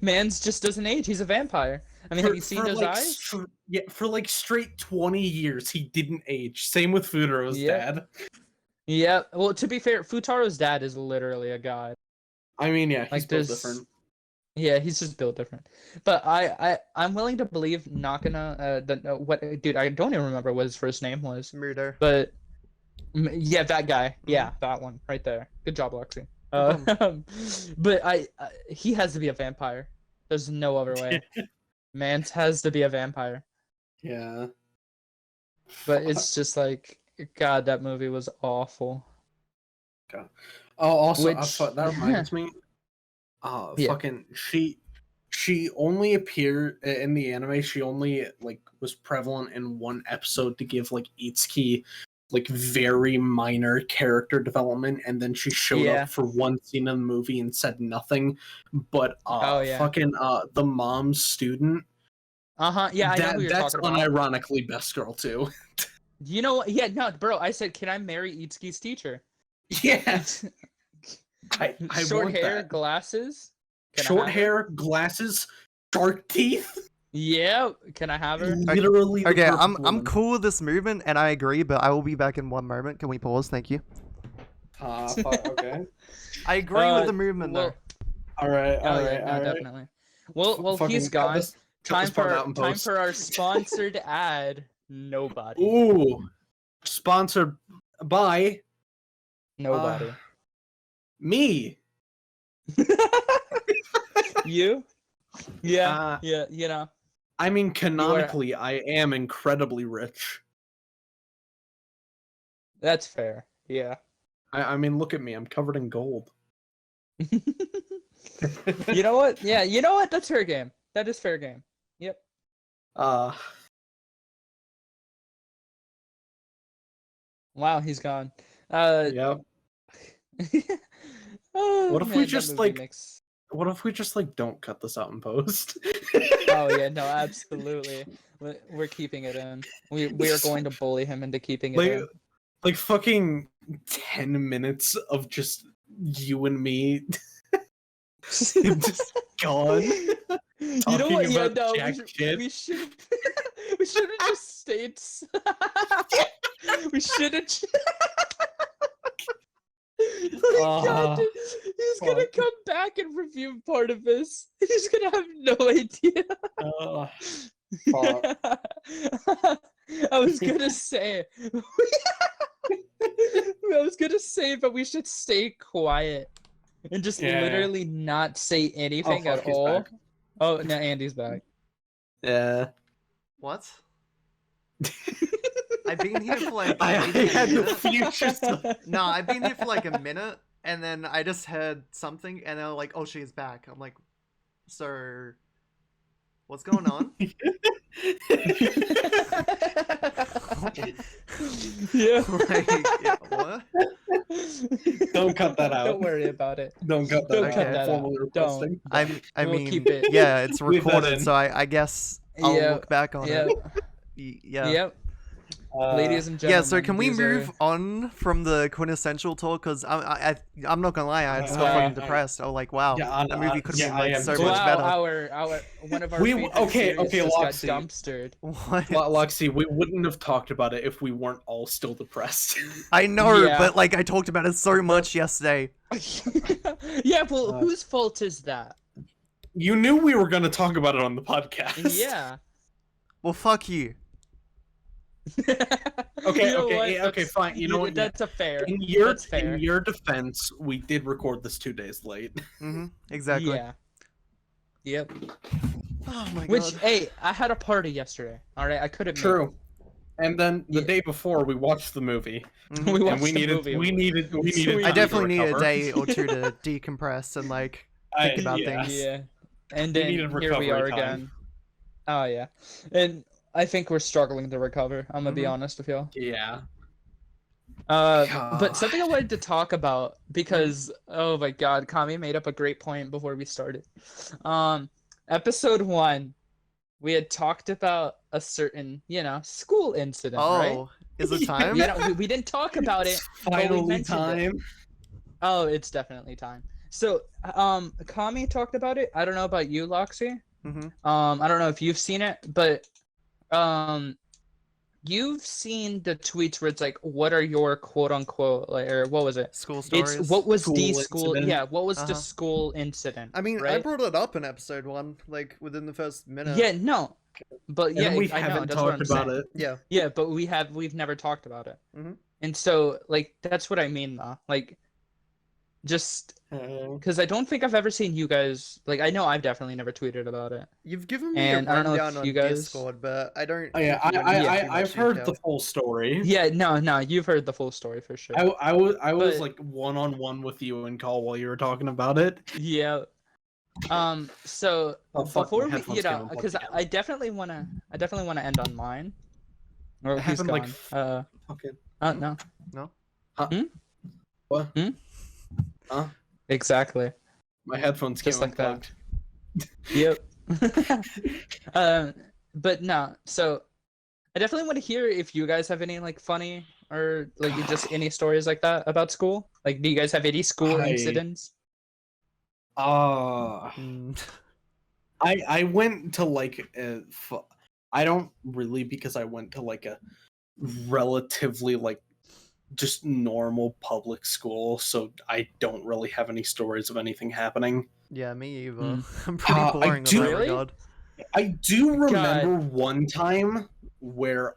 Mans just doesn't age. He's a vampire. I mean, have you seen those like, eyes? Yeah, for like straight 20 years, he didn't age. Same with Futaro's dad. Yeah. Well, to be fair, Futaro's dad is literally a god. I mean, yeah, he's Like, built different. Yeah, he's just built different. But I'm willing to believe Nakana. Dude, I don't even remember what his first name was. Murder. But yeah, that guy. Yeah, that one right there. Good job, Lexi. But he has to be a vampire. There's no other way. Mance has to be a vampire. Yeah. But it's just like, God, that movie was awful. God. Oh, also, that reminds me. Yeah. Fucking she only appeared in the anime. She only like was prevalent in one episode to give like Itsuki like very minor character development, and then she showed up for one scene in the movie and said nothing. But fucking the mom's student. Yeah, I know who you're that's talking about. unironically best girl too. You know what? Yeah, no, bro. I said, can I marry Itsuki's teacher? Yeah. I Short want hair, that. glasses. Short hair, glasses, shark teeth. Yeah, can I have her? Literally. Okay, I'm cool with this movement, and I agree, but I will be back in 1 moment. Can we pause? Thank you. Okay. I agree with the movement, though. All right. Definitely. Well, he's gone. Time for our sponsored ad. Nobody. Ooh, sponsored by nobody. Me. You? Yeah. Yeah. You know. I mean, canonically, I am incredibly rich. That's fair. Yeah. I mean, look at me. I'm covered in gold. You know what? Yeah. You know what? That's fair game. That is fair game. Yep. Wow, he's gone. Yep. What if we just What if we just like don't cut this out in post? Oh yeah, no, absolutely. We're keeping it in. We are going to bully him into keeping it in. Like fucking 10 minutes of just you and me just gone. You know what? Yeah, no, we should have just stayed. We should have. He's gonna come back and review part of this. He's gonna have no idea. I was gonna say, but we should stay quiet and just literally not say anything at all. Back. Oh, no, Andy's back. Yeah. What? I've been here for like I had the future stuff. No, I've been here for like a minute, and then I just heard something, and they're like, "Oh, she's back." I'm like, "So, what's going on?" Yeah. What? Don't cut that out. Don't worry about it. Don't cut that out. Cut that Formally out. requesting. Don't. I We'll mean, keep it. yeah, it's Leave that recorded, in. so I guess I'll look back on it. Yeah. Yep. Ladies and gentlemen. Yeah, so can we move on from the quintessential talk? Because I'm not gonna lie, I was fucking depressed. I was like, wow, that movie could have been like so much better. Our one of our favorite series just got dumpstered. What? Loxy, we wouldn't have talked about it if we weren't all still depressed. I know, but like I talked about it so much yesterday. Yeah, well, whose fault is that? You knew we were gonna talk about it on the podcast. Yeah. Well, fuck you. Okay, fine. You know what? That's a fair. In your defense, we did record this 2 days late. Exactly. Yeah. Yep. Oh my Which, god. hey, I had a party yesterday. All right, I couldn't. True. And then the Yeah. day before, we watched the movie, Mhm. We and watched we the needed movie. we needed we So needed. we I time to definitely need a recover. day or two to decompress and like think about yeah. things. Yeah, and We then needed here we are recovery time. again. Oh yeah, and I think we're struggling to recover. I'm gonna be Mhm. honest with y'all. Yeah. But something I wanted to talk about because oh my god, Kami made up a great point before we started. Episode 1, we had talked about a certain, school incident, right? Oh, is it time? We didn't talk about it, It's but we finally mentioned it. time. Oh, it's definitely time. So, Kami talked about it. I don't know about you, Loxy. Mm-hmm. I don't know if you've seen it, but you've seen the tweets where it's like, what are your quote unquote, like, or what was it? School It's stories. what was School the school? incident. Yeah, what was the Uh-huh. school incident? I mean, I right? brought it up in episode 1, like within the first minute. Yeah, no, but yeah, And we I know. haven't That's what talked I'm about saying. it. Yeah. Yeah, but we've never talked about it. Mhm. And so, like, that's what I mean, though. Like, just because I don't think I've ever seen you guys. Like, I know I've definitely never tweeted about it. You've given me And a I don't know if rundown on you guys- Discord, but I don't. Oh, yeah, think you went into too much I've heard the detail. full story. Yeah, no, you've heard the full story for sure. I was But- like one-on-one with you in call while you were talking about it. Yeah. So Oh, fuck, before my we, headphones came unplugged because again. I definitely wanna end on mine. Or It he's happened, gone. like, Fucking No. No. what? Hmm? Huh? Exactly. My headphones came Just like that. unplugged. Yep. But no. So I definitely want to hear if you guys have any like funny or like just any stories like that about school. Like, do you guys have any school I- incidents? Mm. I went to like I don't really, because I went to like a relatively like just normal public school, so I don't really have any stories of anything happening. Yeah, me either. Mm. I'm pretty I boring in do- that Really? regard. I do remember one time where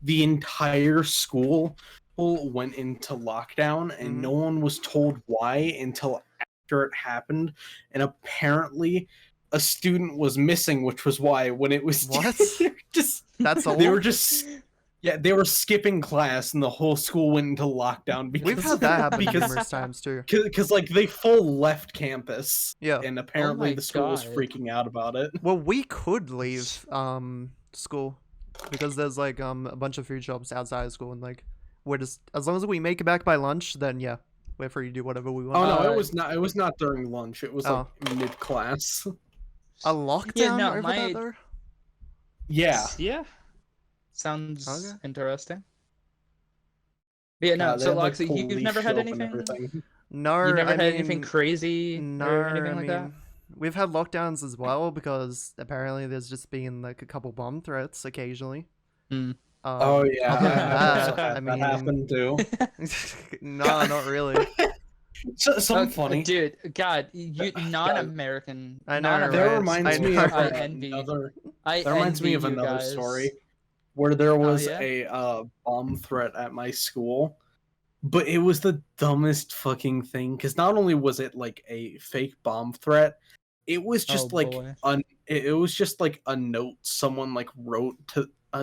the entire school went into lockdown and Mhm. no one was told why until after it happened, and apparently a student was missing, which was why when it was What? they were just That's all. they were just they were skipping class and the whole school went into lockdown because We've had that happen because numerous times too. because like they full left campus Yeah. and apparently my the school was God. freaking out about it. Well, we could leave school because there's like a bunch of food shops outside of school, and like we're just, as long as we make it back by lunch, then yeah, we're free to do whatever we want. Oh no, Uh, it was not during lunch. It was like mid class. A lockdown Yeah, no, over that though? Yeah. Yeah. Sounds Okay. interesting. But yeah, no. They So, had, like, Loxy, you've police never had show up and anything? everything. No, You never I had anything mean, crazy no, or anything I like mean, that? we've had lockdowns as well because apparently there's just been like a couple bomb threats occasionally. Mm. Oh yeah, other than I that, also had I that mean, happened too. no, not really. Something Okay, funny. dude. God, you non-American. I know, non-American That right? reminds I me know. of I envy. another. I That reminds me of envy you another guys. story where there was yeah? a bomb threat at my school, but it was the dumbest fucking thing because not only was it like a fake bomb threat, it was just Oh, like boy. it was just like a note someone like wrote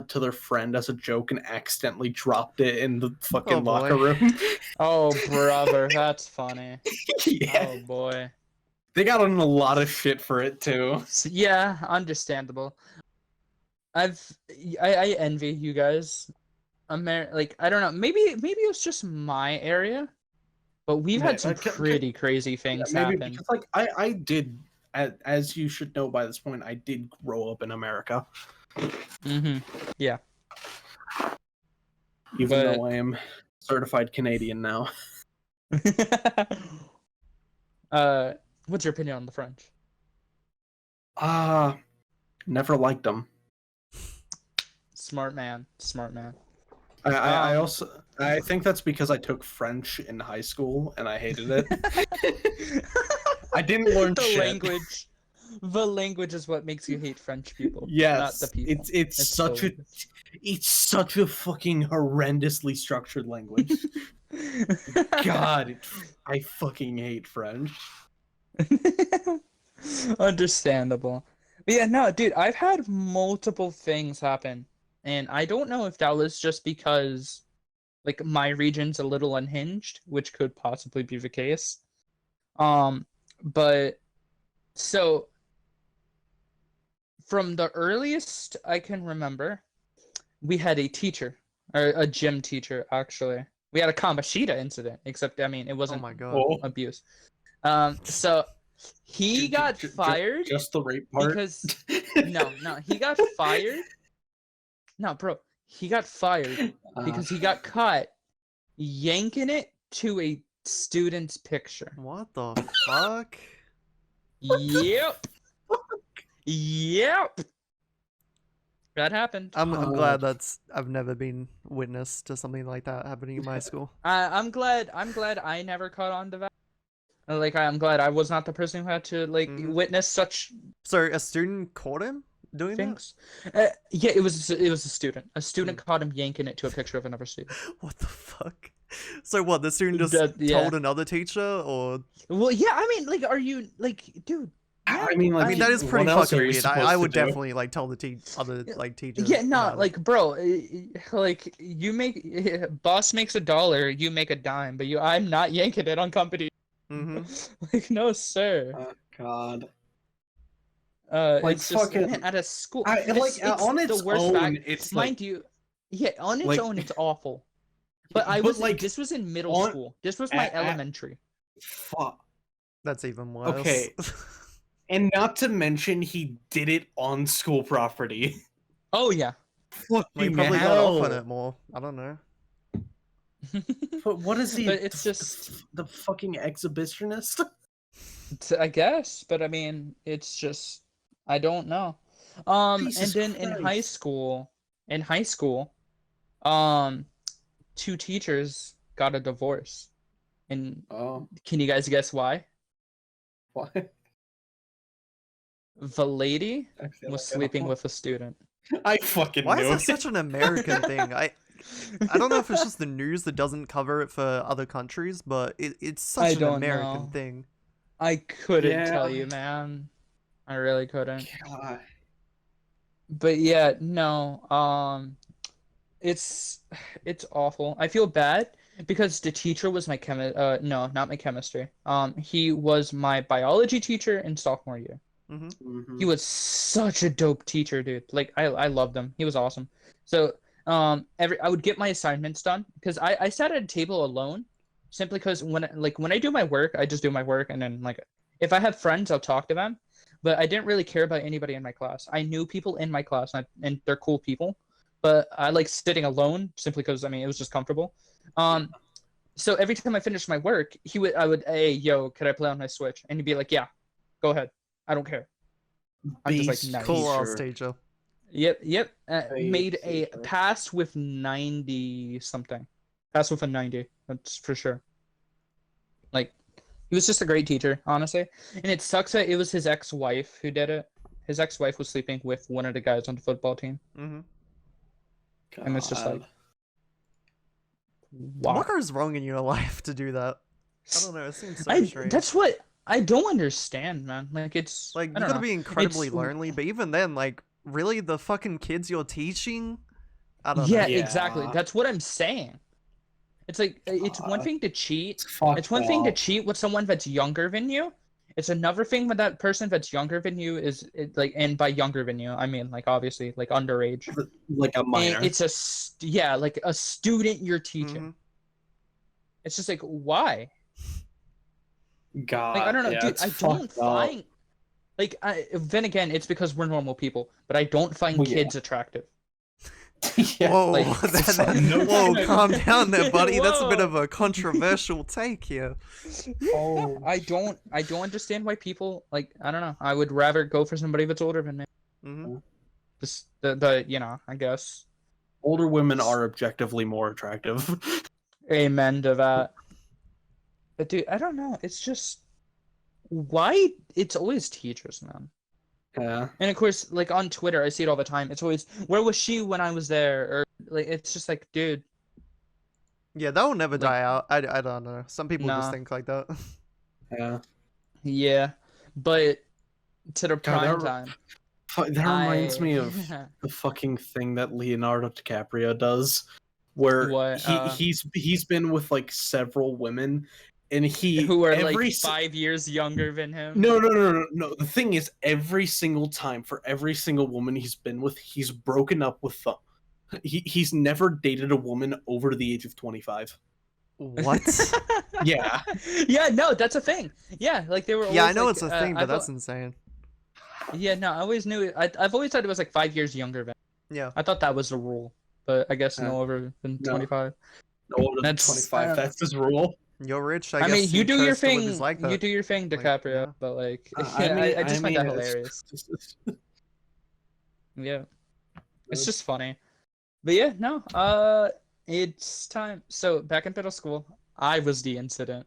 to their friend as a joke and accidentally dropped it in the fucking Oh, boy. locker room. Oh, brother, that's funny. Yeah, Oh boy. they got in a lot of shit for it too. Yeah, understandable. I envy you guys. Like, I don't know. Maybe it was just my area, but we've had some pretty crazy things Maybe happen. because like I did, as you should know by this point, I did grow up in America, Mm-hmm. Yeah. even But- though I am certified Canadian now. What's your opinion on the French? Never liked them. Smart man. Smart man. I Um, also I think that's because I took French in high school and I hated it. I didn't learn the shit. language. The language is what makes you hate French people. Yes, Not the people. it's such so it's such a fucking horrendously structured language. God, I fucking hate French. Understandable. Yeah, no, dude, I've had multiple things happen, and I don't know if that was just because like my region's a little unhinged, which could possibly be the case. Um, but so from the earliest I can remember, we had a teacher, or a gym teacher, actually. We had a Kamashita incident, except I mean it Oh wasn't my god. Oh, abuse. So he got fired just the rape part. because no, he got fired. No, bro, he got fired because he got caught yanking it to a student's picture. What the fuck? Yep. Yep. That happened. I'm glad I've never been witness to something like that happening in my school. I'm glad I never caught on to that. Like I'm glad I was not the person who had to like witness such So a student caught him doing things. Yeah, it was a student. A student caught him yanking it to a picture of another student. that? What the fuck? So what? The student just Yeah. told another teacher, or Well, yeah, I mean, like, are you like, dude? Yeah, I mean, like, I mean that is pretty what else fucking are you weird. supposed I would to do? definitely like tell the other like teachers. yeah, no, about it. like, bro, like, you make boss makes $1, you make a dime, but I'm not yanking it on company. Like, no, sir. Oh, God. Like, it's just fucking- man, at a school. Like on its the worst own, fact. it's Mind like, you, yeah, on its like- own, it's awful. But I but, was like, this was in middle on- school. This was my at- elementary. fuck. That's even worse. Okay. And not to mention, he did it on school property. Oh yeah. Well, he Fucking probably got off on hell. it more. I don't know. But what is he? But it's just the fucking exhibitionist. I guess, but I mean, it's just I don't know. Jesus And then in Christ. high school, um, two teachers got a divorce, and Oh, can you guys guess why? what? The lady I feel was like I sleeping don't- with a student. I fucking Why knew is that it. such an American thing? I don't know if it's just the news that doesn't cover it for other countries, but it's I such an don't American know. thing. I couldn't Yeah. tell you, man. I really couldn't. God. But yeah, no. It's awful. I feel bad because the teacher was my no, not my chemistry. He was my biology teacher in sophomore year. Mhm. He was such a dope teacher, dude. Like I loved him. He was awesome. So I would get my assignments done because I sat at a table alone simply because when I do my work, I just do my work, and then like if I have friends, I'll talk to them. But I didn't really care about anybody in my class. I knew people in my class, and they're cool people. But I like sitting alone simply because I mean it was just comfortable. So every time I finished my work, I would, hey, yo, could I play on my Switch? And he'd be like, yeah, go ahead. I don't care. I'm just like, Beast nice. Cool ass teacher. teacher. Yep. Hey, Made a teacher. pass with 90 something. Pass with a 90. That's for sure. Like, he was just a great teacher, honestly. And it sucks that it was his ex-wife who did it. His ex-wife was sleeping with one of the guys on the football team. Mm-hmm. And it's just like, God. wow. What goes wrong in your life to do that? I don't know. It seems so strange. That's what I don't understand, man. Like, it's Like, I you don't gotta know. be incredibly It's- lonely, but even then, like, really, the fucking kids you're teaching? I don't Yeah, know. Yeah. exactly. That's what I'm saying. It's like it's one thing to cheat. Fuck It's one thing to off. cheat with someone that's younger than you. It's another thing when that person that's younger than you is like, and by younger than you, I mean like obviously like underage. Like a minor. And it's like a student you're teaching. Mhm. It's just like why? God. Like I don't know, yeah, dude. it's I don't fucked up. find like then again, it's because we're normal people, but I don't find Well, yeah. kids attractive. Yeah. Whoa, like, whoa, calm down there, buddy. That's a bit Whoa. of a controversial take here. Oh. I don't understand why people like I don't know. I would rather go for somebody that's older than me. Hmm. Just the you know, I guess. Older women are objectively more attractive. Amen to that. But dude, I don't know. It's just why it's always teachers, man. Yeah. And of course, like on Twitter, I see it all the time. It's always, where was she when I was there? Or like, it's just like, dude, Yeah, that will never Like- die out. I don't know. Some people just Nah. think like that. Yeah. yeah. But to the God, prime that- time, That reminds me of the fucking thing that Leonardo DiCaprio does, where What? he's been with like several women, and Who are like every 5 years younger than him? no. The thing is, every single time for every single woman he's been with, he's broken up with them. He's never dated a woman over the age of 25. What? Yeah. Yeah, no, that's a thing. Yeah, like they were. Yeah, I always, know like, it's a thing, but I've that's insane. Yeah, no, I always knew. I've always thought it was like 5 years younger than. Yeah. I thought that was the rule, but I guess no over than No. 25. No older than That's 25. That's his rule. You're rich, I guess mean, you he do your chose to live thing. his life You that- do your thing, like, DiCaprio. yeah. But like, I I just find that it's- hilarious. Yeah, it's just funny. But yeah, no. It's time. So back in middle school, I was the incident.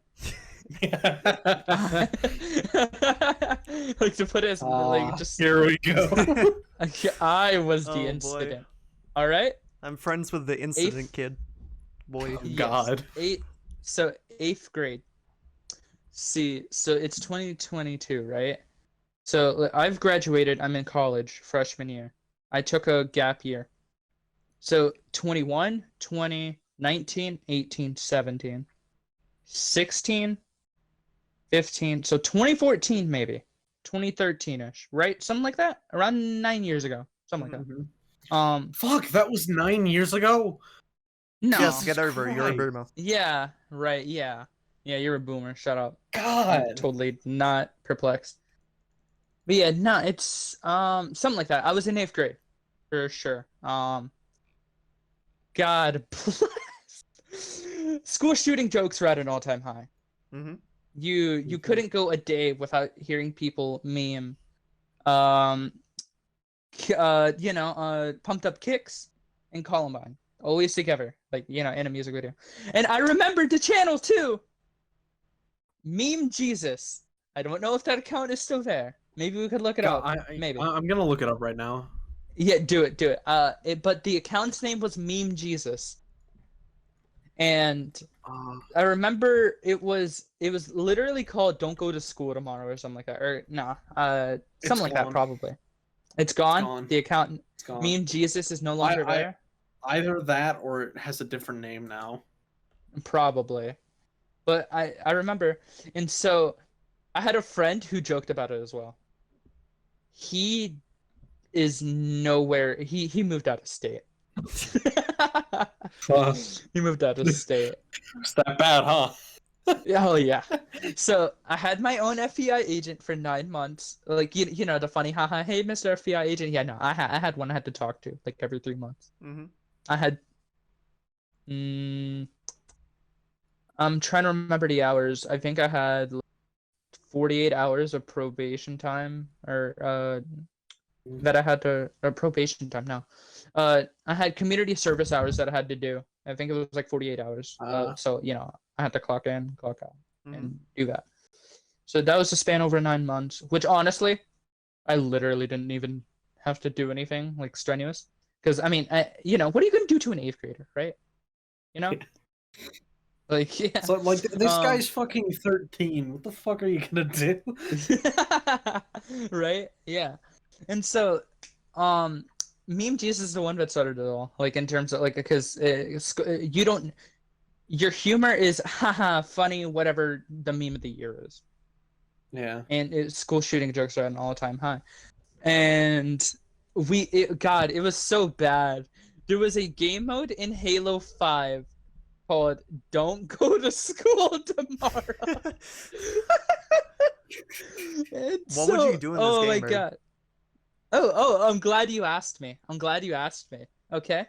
Like to put it as like just. Here we go. I was Oh, the boy. incident. All right. I'm friends with the incident kid. Boy. Oh, God. So 8th grade. See, so it's 2022, right? So I've graduated. I'm in college, freshman year. I took a gap year. So 21, 20, 19, 18, 17, 16, 15. So 2014 maybe. 2013-ish, right? Something like that. Around 9 years ago. Something like that. Fuck, that was 9 years ago. No. Yes, get over it. You're a Christ. boomer. Yeah, right. Yeah. Yeah, you're a boomer. Shut up. God. I'm totally not perplexed. But yeah, no, it's something like that. I was in 8th grade for sure. God bless. School shooting jokes were at an all-time high. Mm-hmm. You couldn't go a day without hearing people meme pumped up kicks and Columbine. Always together, like, in a music video. And I remembered the channel too. Meme Jesus. I don't know if that account is still there. Maybe we could look it up. Maybe. I'm gonna look it up right now. Yeah, do it. But the account's name was Meme Jesus. And I remember it was literally called "Don't Go to School Tomorrow" or something like that, or something like that probably. It's gone. The account It's gone. Meme Jesus is no longer there. Either that or it has a different name now. Probably, but I remember, and so I had a friend who joked about it as well. He is nowhere. He moved out of state. He moved out of state. It's that bad, huh? Oh yeah. So I had my own FBI agent for 9 months. Like you know the funny haha. Hey, Mr. FBI agent. Yeah, no, I had one I had to talk to like every 3 months. Mm-hmm. I had. I'm trying to remember the hours. I think I had 48 hours of probation time, or that I had to probation time. No, I had community service hours that I had to do. I think it was like 48 hours. So I had to clock in, clock out, and do that. So that was a span over 9 months, which honestly, I literally didn't even have to do anything like strenuous. Because what are you gonna do to an 8th grader, right? Like yeah. So like this guy's fucking 13. What the fuck are you gonna do? Right? Yeah. And so, Meme Jesus is the one that started it all. Like in terms of like, because your humor is haha funny, whatever the meme of the year is. Yeah. And school shooting jokes are at an all-time high. And it was so bad. There was a game mode in Halo 5 called "Don't Go to School Tomorrow." What would you do in this oh game? my Ray? god. Oh, I'm glad you asked me. Okay.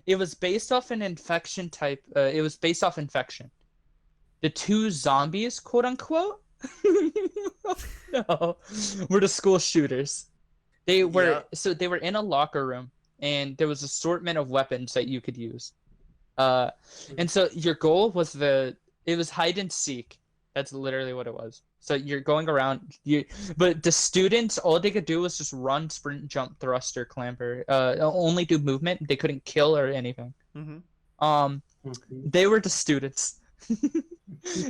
It was based off an infection type. It was based off infection. The 2 zombies, quote unquote, no, were the school shooters. They were they were in a locker room, and there was an assortment of weapons that you could use. And so your goal was it was hide and seek. That's literally what it was. So you're going around, but the students, all they could do was just run, sprint, jump, thrust, or clamber. Only do movement. They couldn't kill or anything. Mm-hmm. They were the students.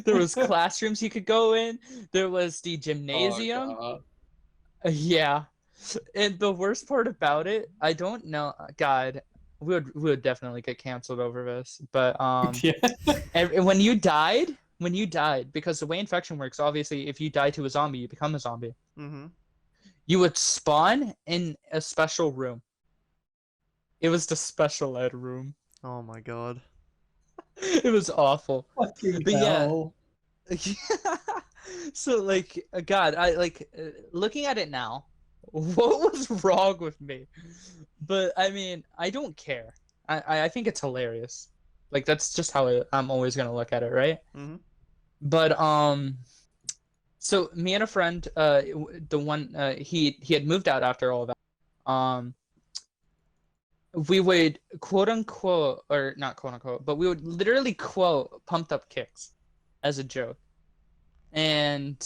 There was classrooms you could go in. There was the gymnasium. Oh, Yeah. And the worst part about it, I don't know. God, we would definitely get canceled over this. But Yeah. when you died, because the way infection works, obviously, if you die to a zombie, you become a zombie. Mm-hmm. You would spawn in a special room. It was the special ed room. Oh my god. It was awful. Fucking But yeah. hell. So like, God, I like looking at it now. What was wrong with me? But I mean, I don't care. I think it's hilarious. Like that's just how I'm always gonna look at it, right? Mm-hmm. But so me and a friend, the one he had moved out after all that. We would quote unquote, or not quote unquote, but we would literally quote "pumped up kicks" as a joke. And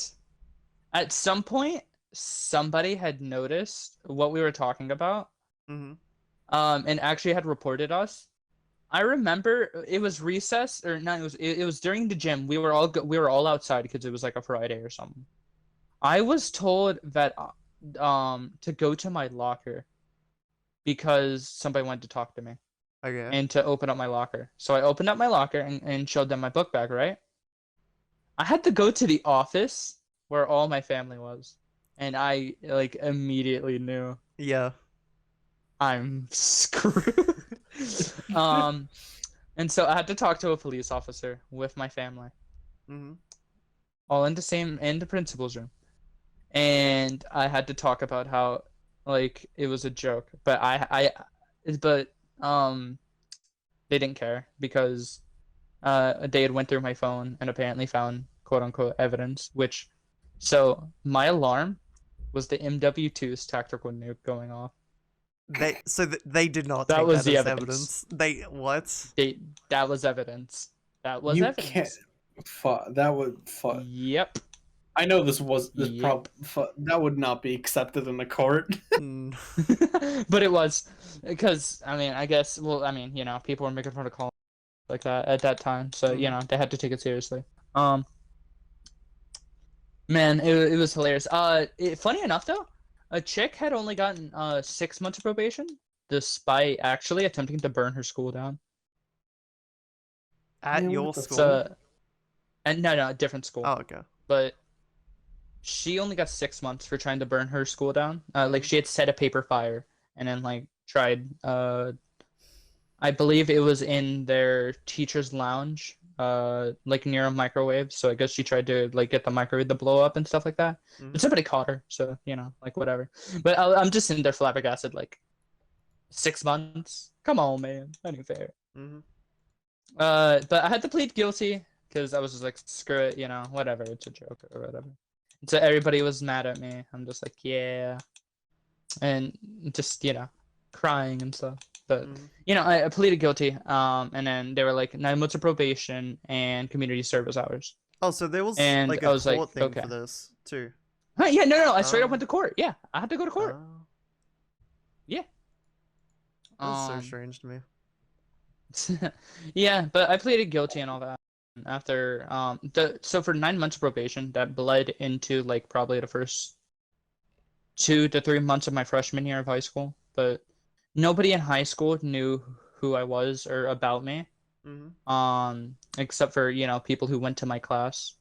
at some point, somebody had noticed what we were talking about, Mm-hmm. and actually had reported us. I remember it was recess, or no, it was during the gym. We were all outside because it was like a Friday or something. I was told that to go to my locker because somebody wanted to talk to me Okay. and to open up my locker. So I opened up my locker and showed them my book bag, right? I had to go to the office where all my family was, and I like immediately knew Yeah. I'm screwed. And so I had to talk to a police officer with my family, Mm-hmm. all in the principal's room, and I had to talk about how like it was a joke, but but they didn't care because they had went through my phone and apparently found quote unquote evidence, which so my alarm was the MW2's tactical nuke going off. They did not That take was that the as evidence. evidence. They what? That was evidence. That was You evidence. can't. Fuck. That would. Fuck. Yep. I know this was this Yep. that would not be accepted in the court. Mm. But it was because I mean I guess well I mean you know people were making fun of Colin like that at that time, so you know they had to take it seriously. Man, it was hilarious. Funny enough though, a chick had only gotten 6 months of probation despite actually attempting to burn her school down. At Yeah, your what the school? So, and no, different school. Oh, okay. But she only got 6 months for trying to burn her school down. Like she had set a paper fire and then like tried. I believe it was in their teacher's lounge, like near a microwave. So I guess she tried to like get the microwave to blow up and stuff like that. But somebody caught her, so you know, like whatever. But I'm just in there flabbergasted, like 6 months. Come on, man, that ain't fair. Mm-hmm. But I had to plead guilty because I was just like, screw it, you know, whatever, it's a joke or whatever. So everybody was mad at me. I'm just like, yeah, and just you know, crying and stuff. But you know, I pleaded guilty. And then they were like 9 months of probation and community service hours. Oh, so there was And like I a was court like, thing okay. for this too. Huh, yeah, no, I straight up went to court. Yeah, I had to go to court. Yeah. That's so strange to me. Yeah, but I pleaded guilty and all that. After so for 9 months of probation, that bled into like probably the first 2 to 3 months of my freshman year of high school. But nobody in high school knew who I was or about me. Except for you know people who went to my class,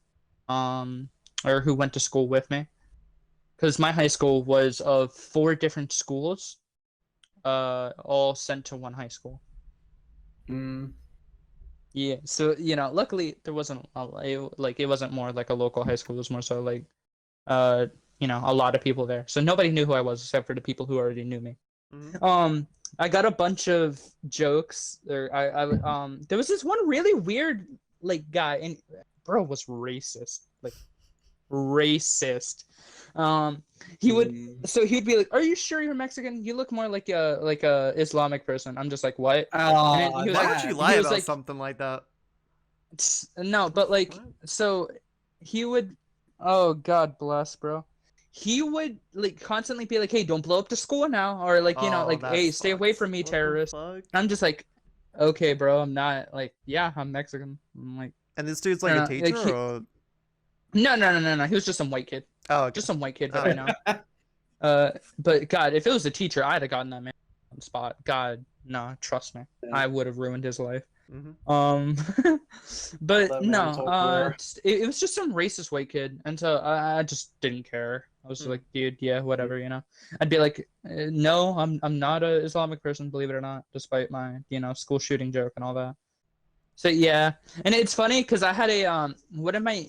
or who went to school with me. Because my high school was of 4 different schools, all sent to one high school. Yeah, so you know, luckily there wasn't it wasn't more like a local high school. It was more so like, you know, a lot of people there. So nobody knew who I was except for the people who already knew me. I got a bunch of jokes. Or there was this one really weird like guy, and bro was racist, like racist. He would so he'd be like, "Are you sure you're Mexican? You look more like a Islamic person." I'm just like, "What?" And then he was Why like, would you lie he was about like, something like that? No, but like, so he would, oh God bless, bro. He would like constantly be like, "Hey, don't blow up the school now," or like, you know, Oh, like, that "Hey, stay away sucks. from me, What the terrorist." fuck? I'm just like, okay, bro, I'm not like, yeah, I'm Mexican. I'm like, And this dude's like a teacher, like or no. He was just some white kid. oh, okay. Just some white kid that I know. But God, if it was a teacher, I'd have gotten that man on the spot. God, no, trust me, Yeah. I would have ruined his life. Mm-hmm. But That no, man's all clear. it was just some racist white kid, and so I just didn't care. I was just like, dude, yeah, whatever, you know. I'd be like, no, I'm not a Islamic person, believe it or not, despite my school shooting joke and all that. So yeah, and it's funny because I had a one of my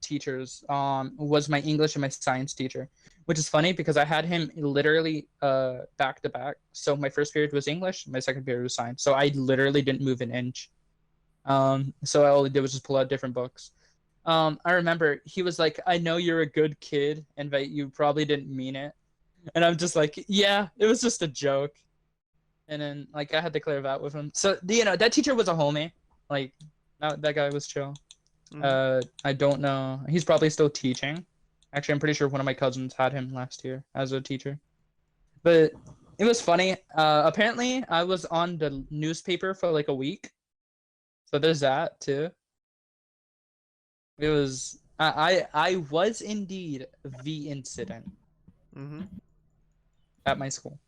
teachers was my English and my science teacher, which is funny because I had him literally back to back. So my first period was English, my second period was science. So I literally didn't move an inch. So all I did was just pull out different books. I remember he was like, "I know you're a good kid, and that you probably didn't mean it," and I'm just like, "Yeah, it was just a joke." And then like I had to clear that with him. So that teacher was a homie. Like that guy was chill. Mm-hmm. I don't know. He's probably still teaching. Actually, I'm pretty sure one of my cousins had him last year as a teacher. But it was funny. Apparently I was on the newspaper for like a week. So there's that too. It was I was indeed the incident Mm-hmm. at my school.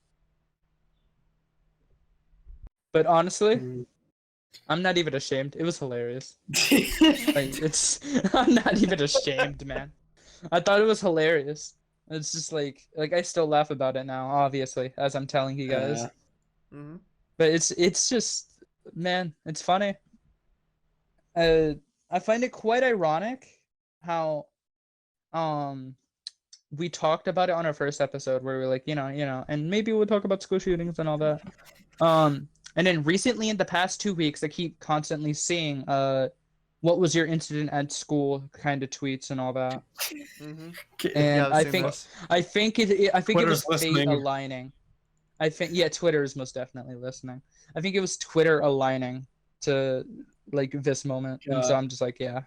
But honestly, Mm. I'm not even ashamed. It was hilarious. Like I'm not even ashamed, man. I thought it was hilarious. It's just like I still laugh about it now, obviously, as I'm telling you guys. Mm-hmm. But it's just, man, it's funny. I find it quite ironic how um we talked about it on our first episode where we were like, and maybe we'll talk about school shootings and all that. And then recently in the past 2 weeks, I keep constantly seeing what was your incident at school kind of tweets and all that. Mm-hmm. Yeah, And I've seen this. I think it was Twitter's fate listening. aligning. I think yeah, Twitter is most definitely listening. I think it was Twitter aligning to like this moment, and so Yeah. I'm just like, yeah,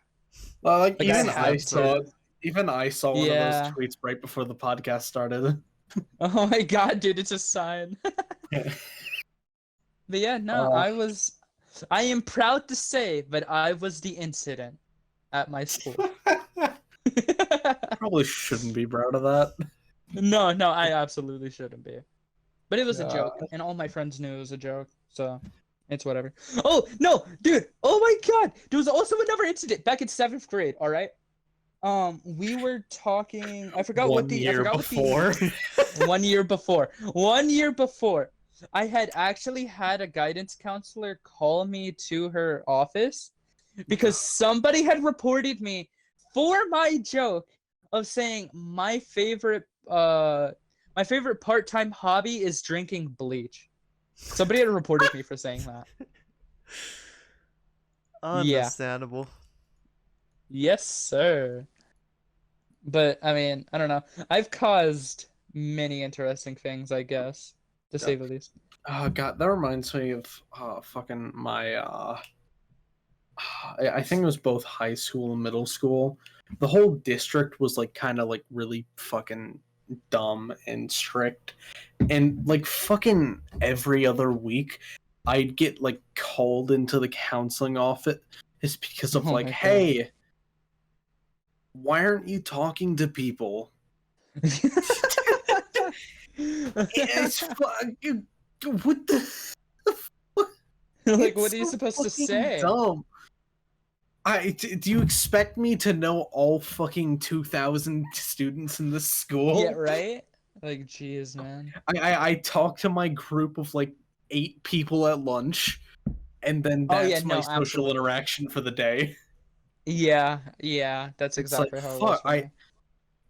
Well, like like I even I had saw to. even I saw one of those Yeah. tweets right before the podcast started. Oh my God, dude, it's a sign. But yeah, no, Uh, I am proud to say that I was the incident at my school. probably shouldn't be proud of that. No, I absolutely shouldn't be. But it was a Yeah. joke, and all my friends knew it was a joke, so it's whatever. Oh, no, dude. Oh my God. There was also another incident back in 7th grade, all right? We were talking, I forgot what the 1 year before. 1 year before. I had actually had a guidance counselor call me to her office because somebody had reported me for my joke of saying my favorite part-time hobby is drinking bleach. Somebody had reported me for saying that. Yeah. Understandable. Yes, sir. But I mean, I don't know. I've caused many interesting things, I guess, to say the least. Oh God, that reminds me of fucking my I think it was both high school and middle school. The whole district was like kind of like really fucking dumb and strict. And like fucking every other week I'd get like called into the counseling office because of Oh like, my God. hey, why aren't you talking to people? It's fucking what the Like, it's what are you so supposed to fucking say? dumb. Do you expect me to know all fucking 2,000 students in this school? Yeah, right? Like, jeez, man. I talk to my group of like 8 people at lunch, and then Oh yeah, that's my no, social absolutely. interaction for the day. Yeah, that's It's like exactly how it was fuck. for me.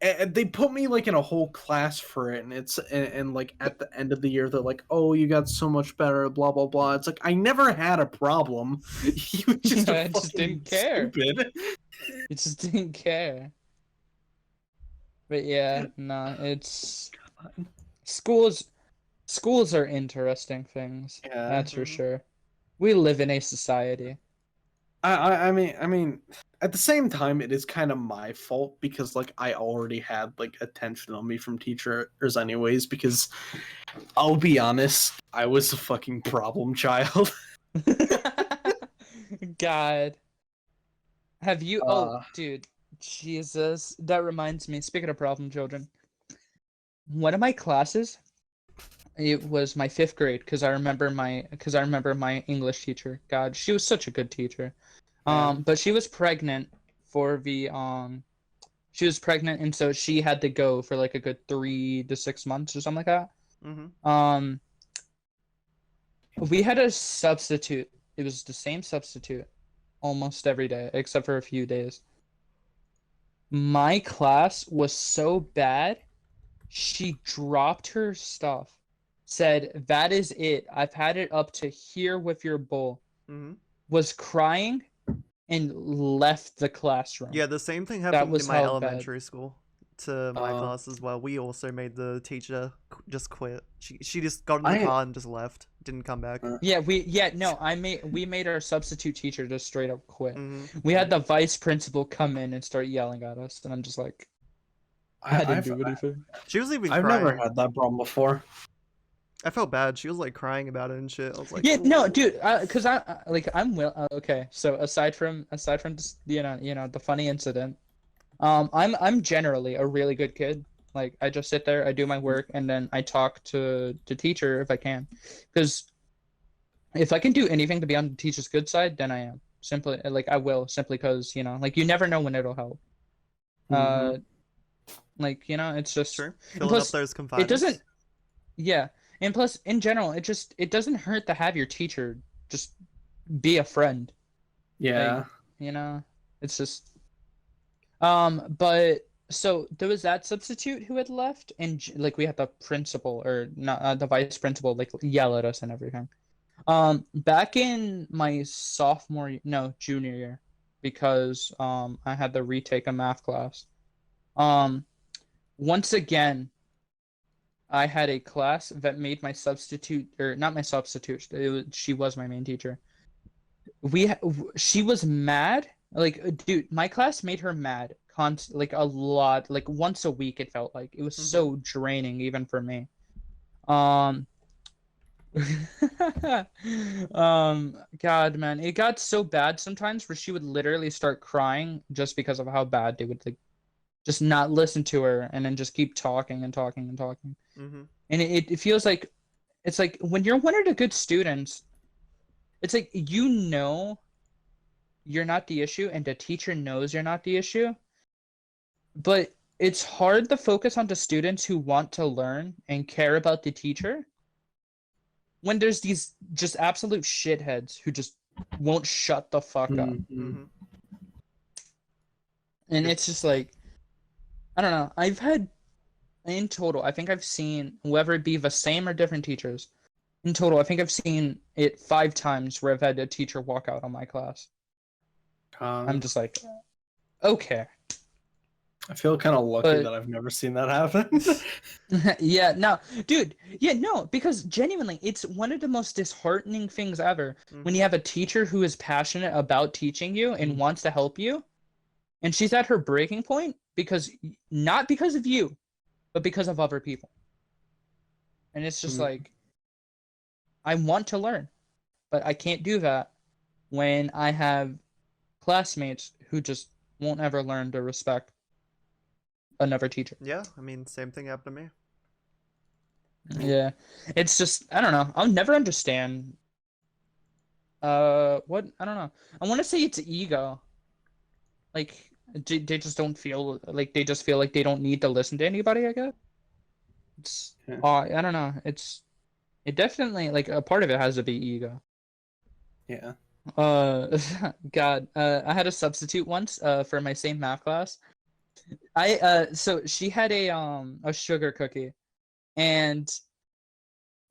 And they put me like in a whole class for it, and and like at the end of the year they're like, "Oh, you got so much better," blah blah blah. It's like I never had a problem. You just are I just fucking didn't care. stupid. You just didn't care. But yeah, no, it's schools. Schools are interesting things. Yeah. That's for Mm-hmm. sure. We live in a society. I mean, at the same time, it is kind of my fault because like I already had like attention on me from teachers anyways. Because I'll be honest, I was a fucking problem child. God. Have you? Oh, Uh, dude. Jesus. That reminds me. Speaking of problem children, one of my classes, it was my 5th grade because I remember my English teacher. God, she was such a good teacher. Yeah. But she was pregnant for the she was pregnant, and so she had to go for like a good 3 to 6 months or something like that. Mm-hmm. We had a substitute. It was the same substitute almost every day except for a few days. My class was so bad, she dropped her stuff, said, "That is it. I've had it up to here with your bowl." Mm-hmm. Was crying and left the classroom. Yeah, the same thing That happened was in my how elementary school to my Uh, class as well. We also made the teacher just quit. She just got in the I- car and just left. Didn't come back. we made our substitute teacher just straight up quit. Mm-hmm. We had the vice principal come in and start yelling at us, and I'm just like, I didn't do anything. She was even I've crying. never had that problem before. I felt bad. She was like crying about it and shit. I was like, Yeah, no, "Ooh." dude, because okay. So aside from just, the funny incident, I'm generally a really good kid. Like I just sit there, I do my work, and then I talk to teacher if I can, because if I can do anything to be on the teacher's good side, then I am. Simply, like I will, simply because like you never know when it'll help. Mhm. It's just. Sure. And Filling plus, up those confinements. it doesn't. Yeah, and plus, in general, it doesn't hurt to have your teacher just be a friend. Yeah. It's just. But so there was that substitute who had left, and like we had the principal or not the vice principal like yell at us and everything. Back in my junior year, because I had to retake a math class. Once again, I had a class that made my substitute, or not my substitute, she was my main teacher. She was mad. Like, dude, my class made her mad like a lot, like once a week it felt like. It was so draining even for me. God, man, it got so bad sometimes where she would literally start crying just because of how bad they would like just not listen to her and then just keep talking and talking and talking. Mm-hmm. And it feels like it's like when you're one of the good students, it's like you're not the issue and the teacher knows you're not the issue. But it's hard to focus on the students who want to learn and care about the teacher when there's these just absolute shitheads who just won't shut the fuck up. Mhm. Mm-hmm. And it's just like, I don't know. In total, I think I've seen, whether it be the same or different teachers, in total, I think I've seen it 5 times where I've had a teacher walk out on my class. I'm just like, okay. I feel kind of lucky But- that I've never seen that happen. Yeah, no, dude. Yeah, no, because genuinely, it's one of the most disheartening things ever when you have a teacher who is passionate about teaching you and wants to help you, and she's at her breaking point not because of you, but because of other people. And it's just like, I want to learn, but I can't do that when I have classmates who just won't ever learn to respect another teacher. Yeah, I mean, same thing happened to me. Yeah, it's just, I don't know. I'll never understand. What? I don't know. I want to say it's ego. Like they just don't feel like they just feel like they don't need to listen to anybody. I guess. It's. Yeah. I don't know. It definitely like a part of it has to be ego. Yeah. God. I had a substitute once. For my same math class. So she had a sugar cookie. And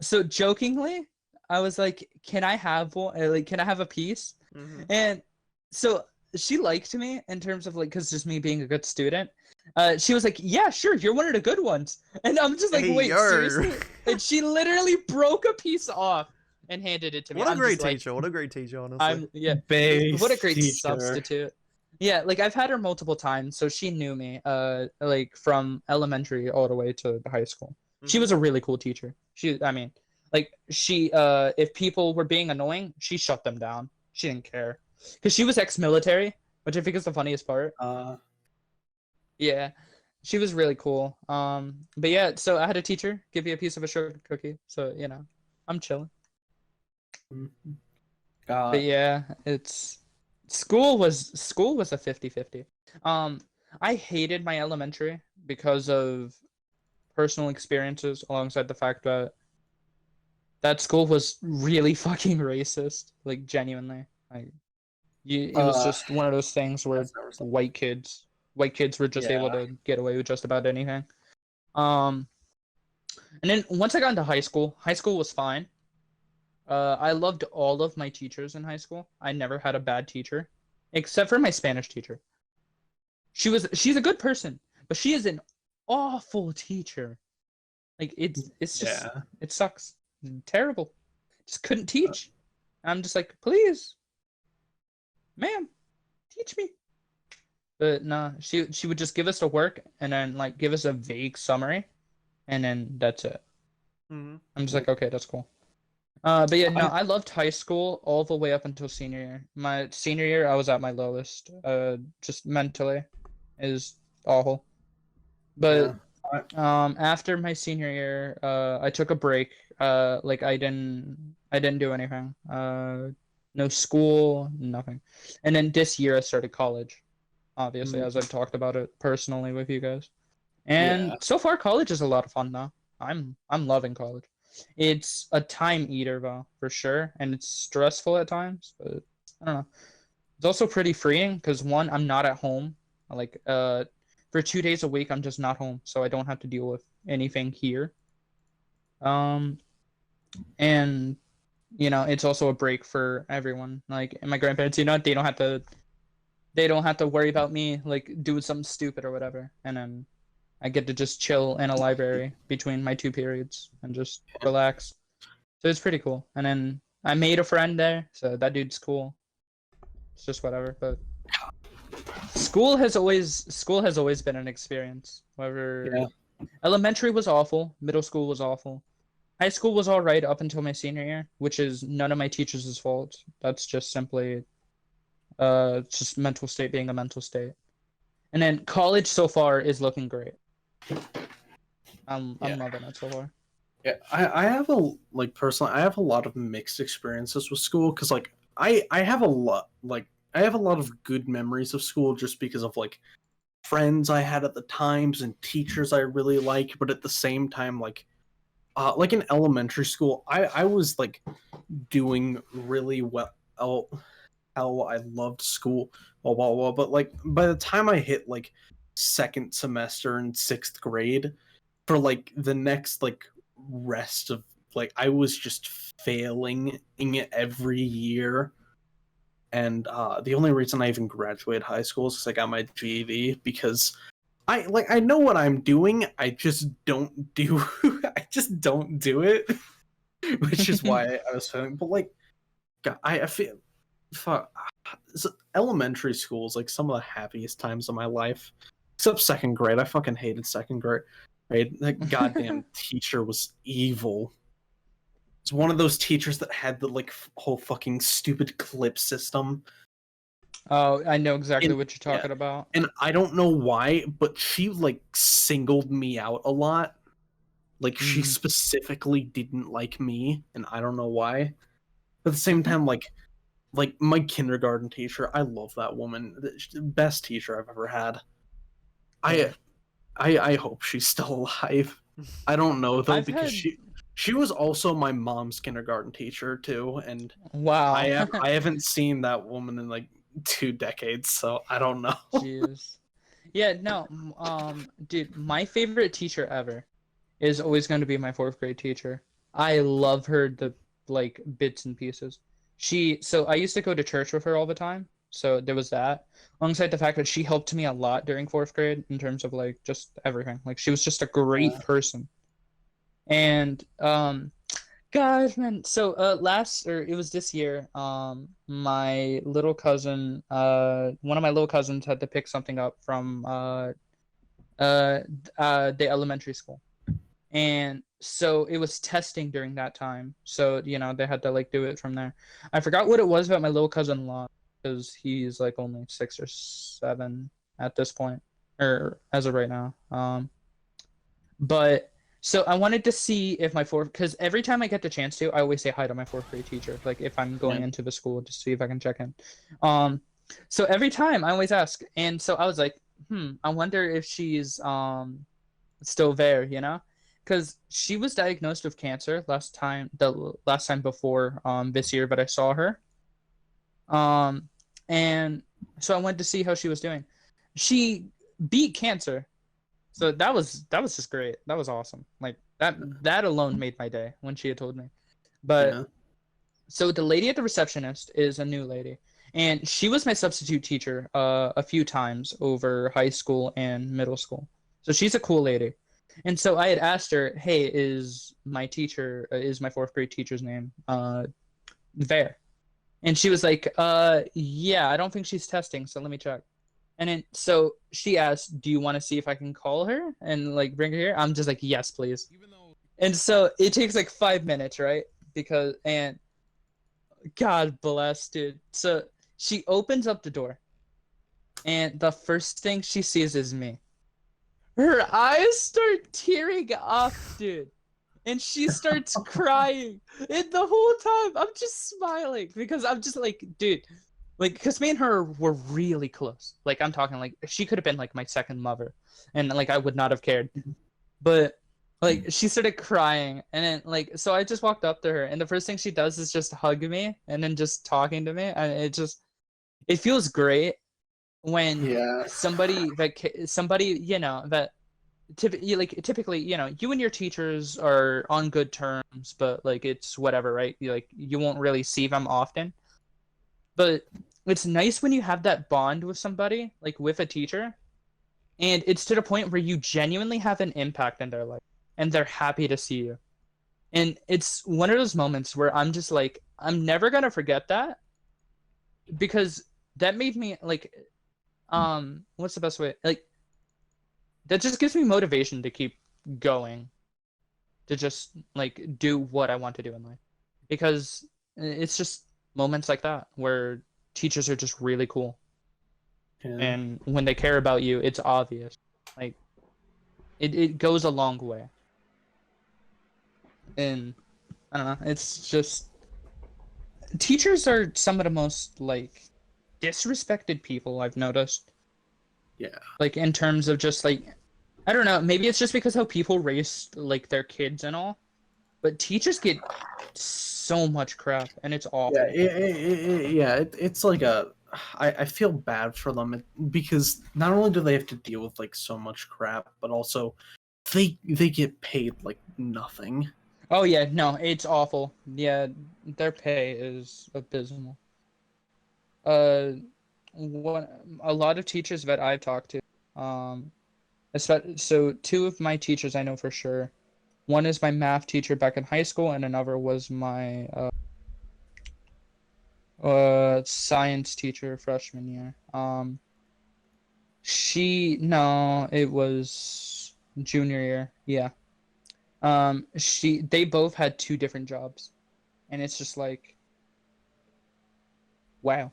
so jokingly, I was like, "Can I have one? Like, can I have a piece?" Mm-hmm. And so she liked me in terms of like, cause just me being a good student. She was like, "Yeah, sure, you're one of the good ones." And I'm just like, Hey, "Wait, yo. seriously?" And she literally broke a piece off and handed it to me. What a I'm great just like, teacher. What a great teacher, honestly. Base what a great teacher. substitute. Yeah, like I've had her multiple times, so she knew me. Like from elementary all the way to the high school. She was a really cool teacher. If people were being annoying, she shut them down. She didn't care. Because she was ex-military, which I think is the funniest part. Yeah. she was really cool. But yeah, so I had a teacher give me a piece of a sugar cookie, so I'm chilling. Mhm. But yeah, it's school was a 50-50. Um, I hated my elementary because of personal experiences, alongside the fact that that school was really fucking racist, like genuinely. Like it was uh, just one of those things where that's never something. white kids were just able Yeah. to get away with just about anything. Um, and then once I got into high school was fine. I loved all of my teachers in high school. I never had a bad teacher, except for my Spanish teacher. She's a good person, but she is an awful teacher. Like it's just Yeah. it sucks. Terrible. Just couldn't teach. I'm just like, please, ma'am, teach me. But nah, she would just give us the work and then like give us a vague summary, and then that's it. Mm-hmm. I'm just like, okay, that's cool. But yeah, no, I I loved high school all the way up until senior year. My senior year, I was at my lowest. Just mentally, is awful. yeah. But I, after my senior year, I took a break. Like I didn't do anything. No school, nothing. And then this year I started college. Obviously, as mm, I've talked about it personally with you guys. yeah. And so far, college is a lot of fun though. I'm loving college. It's a time eater though, for sure, and it's stressful at times, but I don't know. It's also pretty freeing because one, I'm not at home. Like for 2 days a week, I'm just not home, so I don't have to deal with anything here. Um, and it's also a break for everyone. Like and my grandparents, they don't have to worry about me like doing something stupid or whatever. And then I get to just chill in a library between my two periods and just relax. So it's pretty cool. And then I made a friend there, so that dude's cool. It's just whatever. But school has always been an experience. Whether Yeah. elementary was awful, middle school was awful. High school was all right up until my senior year, which is none of my teachers' fault. That's just simply just mental state being a mental state. And then college so far is looking great. I'm Yeah. loving it so far. Yeah, I have a like personally I have a lot of mixed experiences with school because like I have a lot like I have a lot of good memories of school just because of like friends I had at the times and teachers I really like, but at the same time like in elementary school I was like doing really well. Oh, how I loved school, but like by the time I hit like second semester in sixth grade, for like the next like rest of like I was just failing in it every year. And the only reason I even graduated high school is because I got my GED because I know what I'm doing. I just don't do I just don't do it, which is why I was failing. But like I feel fuck elementary school is like some of the happiest times of my life. Except second grade. I fucking hated second grade. Right? That goddamn teacher was evil. It's one of those teachers that had the like whole fucking stupid clip system. Oh, I know exactly And what you're yeah, talking about. and I don't know why, but she like singled me out a lot. Like she Mm. specifically didn't like me, and I don't know why. But at the same time, like my kindergarten teacher, I love that woman. The best teacher I've ever had. Yeah. I I hope she's still alive. I don't know though I've because had she was also my mom's kindergarten teacher too, and wow. I haven't seen that woman in like 2 decades, so I don't know. Jeez. Yeah, no, dude, my favorite teacher ever is always going to be my fourth grade teacher. I love her the like bits and pieces. So I used to go to church with her all the time. So there was that. Alongside the fact that she helped me a lot during fourth grade in terms of like just everything. Like she was just a great Yeah. person. And God, man. So it was this year. My little cousin, one of my little cousins had to pick something up from uh, the elementary school, and so it was testing during that time. So they had to like do it from there. I forgot what it was about my little cousin Lon, because he's like only 6 or 7 at this point. or as of right now. But so I wanted to see if my fourth, because every time I get the chance to, I always say hi to my fourth grade teacher. Like if I'm going Yeah. into the school, just see if I can check in. Um, so every time I always ask, and so I was like, I wonder if she's still there, you know? Because she was diagnosed with cancer the last time before this year, but I saw her. Um, and so I wanted to see how she was doing. She beat cancer, so that was just great. That was awesome. Like that alone made my day when she had told me. But Yeah. so the lady at the receptionist is a new lady, and she was my substitute teacher a few times over high school and middle school. So she's a cool lady. And so I had asked her, "Hey, is my fourth grade teacher's name there?" And she was like, yeah, I don't think she's testing, so let me check." And then so she asked, "Do you want to see if I can call her and like bring her here?" I'm just like, "Yes, please." And so it takes like 5 minutes, right? Because and God bless, dude. So she opens up the door, and the first thing she sees is me. Her eyes start tearing up, dude. And she starts crying. And the whole time I'm just smiling because I'm just like, dude, like, because me and her were really close. Like, I'm talking like she could have been like my second mother, and like I would not have cared. But like she started crying, and then like so I just walked up to her, and the first thing she does is just hug me, and then just talking to me, and it feels great when Yeah. somebody that typically you and your teachers are on good terms, but like it's whatever, right? You won't really see them often, but it's nice when you have that bond with somebody, like with a teacher, and it's to the point where you genuinely have an impact in their life and they're happy to see you. And it's one of those moments where I'm just like, I'm never gonna forget that, because that made me like, what's the best way, like, that just gives me motivation to keep going, to just like do what I want to do in life, because it's just moments like that where teachers are just really cool, Yeah. and when they care about you, it's obvious. Like it goes a long way. And I don't know, it's just teachers are some of the most like disrespected people I've noticed. Yeah. Like in terms of just like, I don't know, maybe it's just because how people raise like their kids and all, but teachers get so much crap and it's Yeah. awful. It's like I feel bad for them because not only do they have to deal with like so much crap, but also they get paid like nothing. Oh yeah, no, it's awful. Yeah, their pay is abysmal. Uh, a lot of teachers that I've talked to, so two of my teachers I know for sure. One is my math teacher back in high school, and another was my science teacher freshman year. No, it was junior year. Yeah. They both had two different jobs, and it's just like, wow.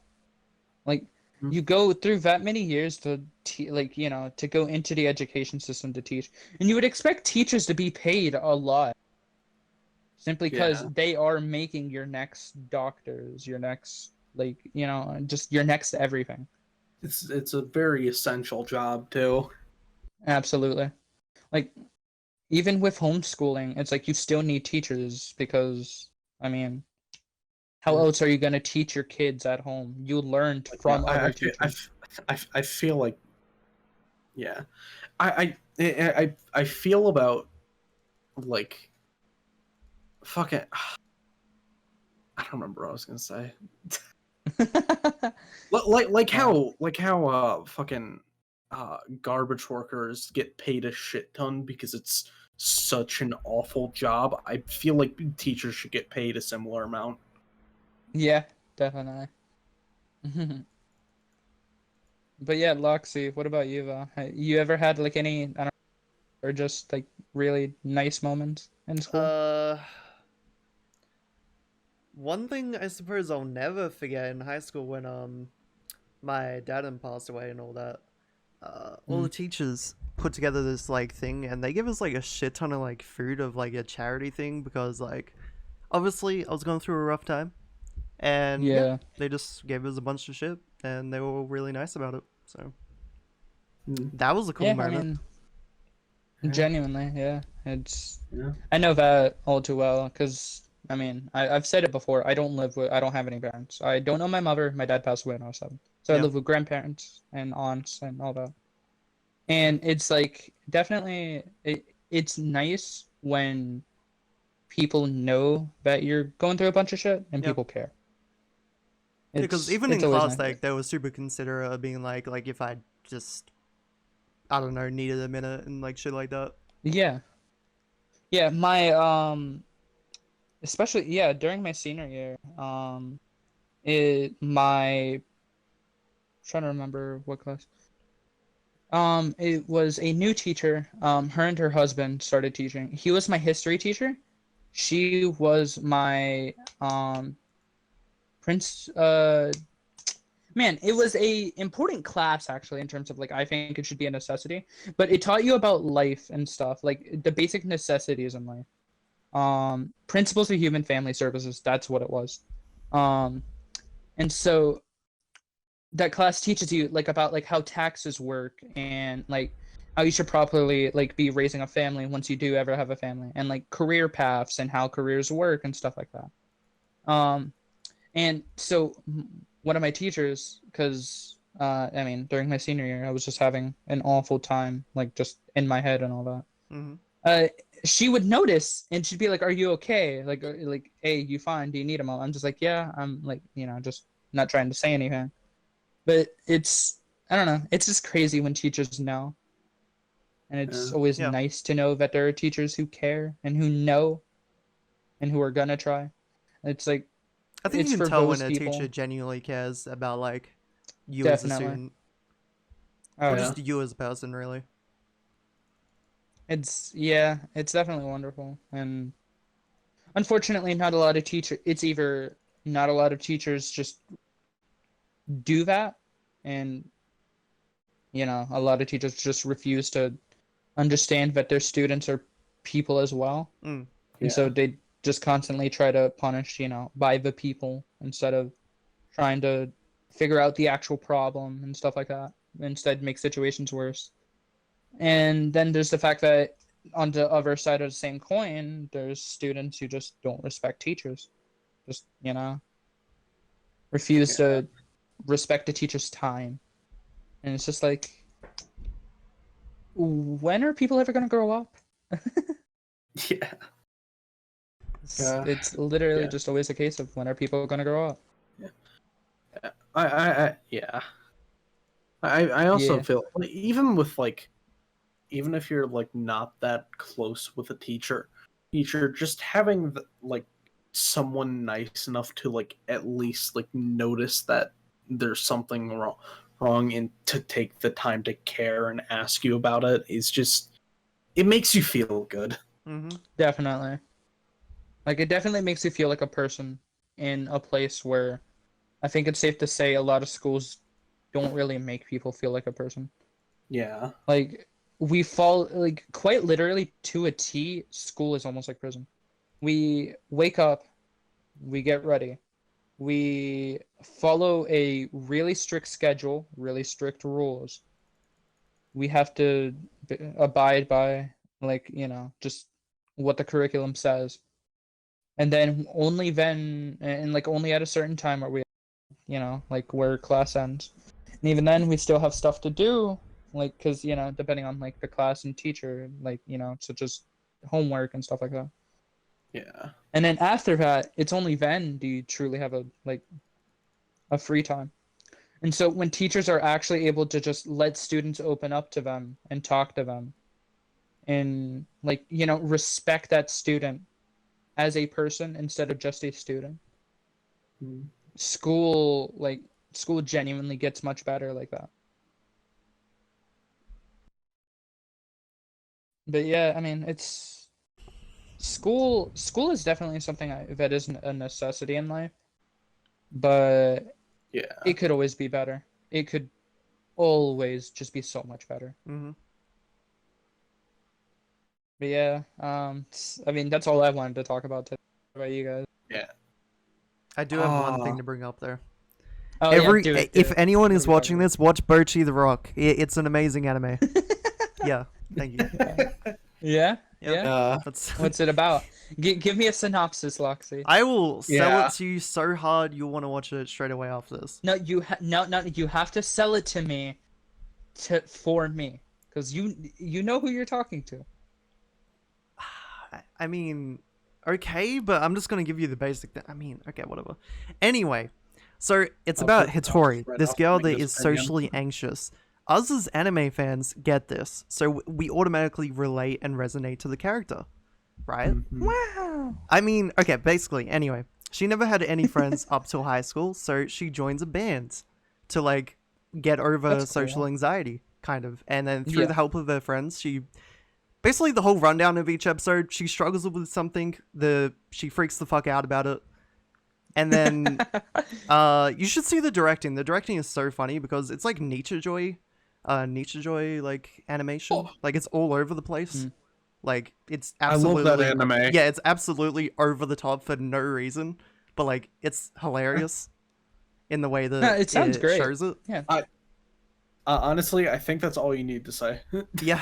Like Mm. you go through that many years like to go into the education system to teach, and you would expect teachers to be paid a lot simply because Yeah. they are making your next doctors, your next like just your next everything. It's a very essential job too. Absolutely. Like even with homeschooling, it's like you still need teachers because I mean, how Yeah. else are you going to teach your kids at home? You learned Like from I other feel teachers. I feel like yeah. I feel about like fucking I don't remember what I was gonna say. uh, Like how fucking garbage workers get paid a shit ton because it's such an awful job. I feel like teachers should get paid a similar amount. yeah, definitely. But yeah, Loxy, what about you, though? You ever had like any, I don't know, or just like really nice moments in school? Uh, one thing I suppose I'll never forget in high school when my dad passed away and all that. all the teachers put together this like thing, and they give us like a shit ton of like food of like a charity thing because like obviously I was going through a rough time, and yeah, Yeah. they just gave us a bunch of shit, and they were all really nice about it. So Mm. that was a cool Yeah, I moment. mean, Yeah. genuinely, yeah. Yeah. I know that all too well because I mean, I've said it before. I don't have any parents. I don't know my mother. My dad passed away when I was 7. So I Yeah. live with grandparents and aunts and all that. And it's like definitely it's nice when people know that you're going through a bunch of shit and Yeah. people care. Because even in It's always class, nice. like they were super considerate of being like if I just I don't know needed a minute and like shit like that. Yeah. Yeah, my especially yeah, during my senior year, my trying to remember what class. It was a new teacher. Her and her husband started teaching. He was my history teacher. She was my prince man, it was a important class actually in terms of like I think it should be a necessity, but it taught you about life and stuff, like the basic necessities in life. Principles of human family services, that's what it was. Um and so that class teaches you like about like how taxes work and like how you should properly like be raising a family once you do ever have a family and like career paths and how careers work and stuff like that. And so one of my teachers, because I mean during my senior year I was just having an awful time like just in my head and all that. Mm-hmm. uh she would notice and she'd be like, are you okay? Like, hey, you fine? Do you need a moment? I'm just like, yeah, I'm like, just not trying to say anything. But I don't know, it's just crazy when teachers know. And it's Yeah. always Yeah. nice to know that there are teachers who care and who know and who are gonna try. It's like I think you it's can for tell when those a teacher people. genuinely cares about like you as a Definitely. student Oh or yeah. just you as a person, really. It's definitely wonderful. And unfortunately not a lot of teacher it's either not a lot of teachers just do that, and a lot of teachers just refuse to understand that their students are people as well. Mm. And so Yeah. they just constantly try to punish, by the people instead of trying to figure out the actual problem and stuff like that. Instead, make situations worse. And then there's the fact that on the other side of the same coin, there's students who just don't respect teachers. Just, refuse Yeah. to respect the teacher's time. And it's just like, when are people ever going to grow up? Yeah. It's, Yeah. it's literally Yeah. just always a case of when are people going to grow up? Yeah. Yeah. I also Yeah. feel like, even if you're like not that close with a teacher just having like someone nice enough to like at least like notice that there's something wrong and to take the time to care and ask you about it is just it makes you feel good. Mm-hmm. Definitely. Like, it definitely makes you feel like a person in a place where I think it's safe to say a lot of schools don't really make people feel like a person. Yeah. Like, we fall, like, quite literally to a T, school is almost like prison. We wake up, we get ready, we follow a really strict schedule, really strict rules. We have to abide by, like, just what the curriculum says. And then only then, and like only at a certain time are we, like where class ends. And even then, we still have stuff to do, like, because, depending on like the class and teacher, like, such as homework and stuff like that. Yeah. And then after that, it's only then do you truly have a free time. And so when teachers are actually able to just let students open up to them and talk to them and like, respect that student as a person instead of just a student, Mm. school like school genuinely gets much better like that. But yeah, I mean, it's school is definitely something that isn't a necessity in life, but Yeah. it could always be better. It could always just be so much better. Mm-hmm. But yeah, I mean that's all I wanted to talk about today. What about you guys? Yeah. I do have one Ah. thing to bring up there. Oh yeah, do it. If anyone What is are we watching talking this, watch Birchie the Rock. It's an amazing anime. Yeah, thank you. Yeah, Yep. yeah. That's. What's it about? Give me a synopsis, Loxy. I will sell Yeah. it to you so hard you'll want to watch it straight away after this. No, you have to sell it to me, for me, because you know who you're talking to. I mean, okay, but I'm just gonna give you the basic. I mean, okay, whatever. Anyway, so it's about Hitori, this girl that is socially anxious. Us as anime fans get this, so we automatically relate and resonate to the character, right? Wow. I mean, okay, basically, anyway, she never had any friends up till high school, so she joins a band to like get over That's cool. social anxiety, kind of, and then through Yeah. the help of her friends, she. Basically, the whole rundown of each episode, she struggles with something, she freaks the fuck out about it. And then, you should see the directing. The directing is so funny because it's like Nichijou, like, animation. Oh. Like, it's all over the place. Mm. Like, it's I absolutely... love that anime. Yeah, it's absolutely over the top for no reason. But, like, it's hilarious in the way that It sounds great. shows it. Yeah. Honestly, I think that's all you need to say. Yeah.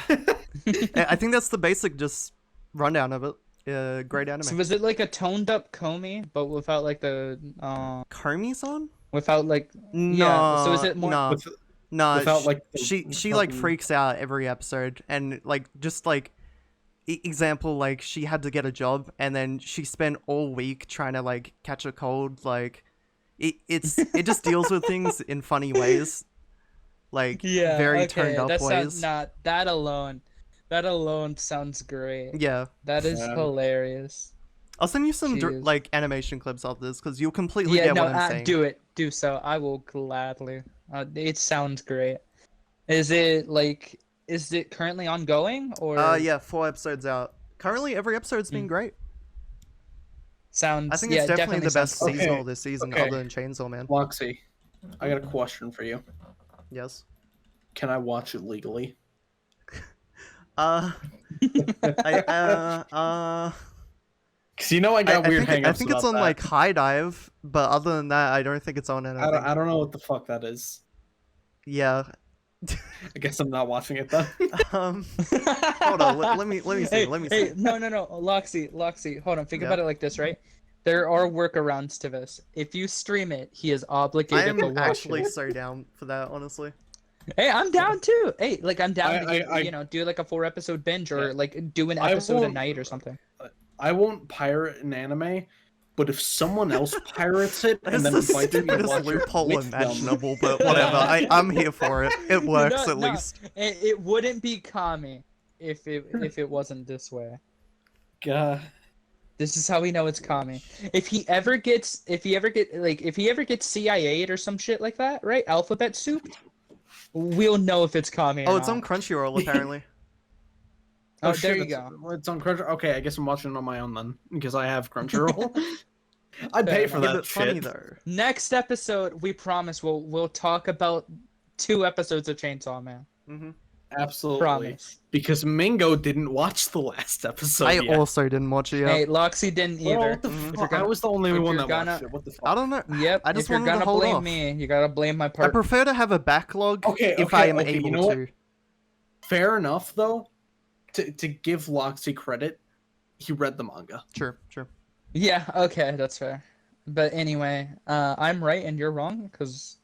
I think that's the basic just rundown of it. Great anime. So was it like a toned up Comey, but without like the Karmi-san? without like No. yeah. So is it more? No. With- No. without, like, the she like fucking- freaks out every episode, and like just like example, like she had to get a job, and then she spent all week trying to like catch a cold. Like it just deals with things in funny ways, like Yeah. very okay. turned up that ways. sounds not that alone. That alone sounds great. Yeah. That is Yeah. hilarious. I'll send you some Jeez. like animation clips of this because you'll completely Yeah, get no, what I'm saying. do it. Do so. I will gladly. It sounds great. Is it currently ongoing or? Yeah, 4 episodes out. Currently, every episode's been great. Sounds. I think yeah, it's definitely the best sounds cool. seasonal Okay, this season, okay. other than Chainsaw Man. Loxy, I got a question for you. Yes. Can I watch it legally? I Because you know I got weird think, hangups I think it's about on that. like High Dive, but other than that, I don't think it's on anything. I don't know what the fuck that is. Yeah. I guess I'm not watching it then. Hold on. Let me see. Hey, let me hey, see. no, Loxy, hold on. Think Yeah. about it like this, right? There are workarounds to this. If you stream it, he is I obligated to am watch actually it. so down for that, honestly. Hey, I'm down too. Hey, like I'm down I- to do like a 4-episode binge or Yeah. like do an I episode a won't- night or something. I won't pirate an anime, but if someone else pirates it and That's then the invites me to stupidest watch it loophole with them, imaginable, but whatever. I'm here for it. It works No, at no, least. It wouldn't be Kami if it wasn't this way. God. This is how we know it's Kami. If he ever gets CIA'd or some shit like that, right? Alphabet soup, we'll know if it's Kami. Oh, or it's on not. Crunchyroll apparently. Oh, shit, there you go. It's on Crunchyroll. Okay, I guess I'm watching it on my own then, because I have Crunchyroll. I pay for enough. Yeah, that but funny shit. though. Next episode, we promise we'll talk about 2 episodes of Chainsaw Man. Hmm Absolutely. Promise. Because Mingo didn't watch the last episode I yet. also didn't watch it yet. Hey, Loxy didn't Well, either. what the Mhm. If fuck? you're gonna- I was the only if one you're that gonna- watched it. What the fuck? I don't know. Yep. I just if you're wanted to gonna hold blame off. me, you gotta blame my I part. prefer to have a backlog Okay, if okay, I am okay, you able know what? to. Fair enough, though. To give Loxy credit, he read the manga. Sure. Yeah, okay, that's fair. But anyway, I'm right and you're wrong, because,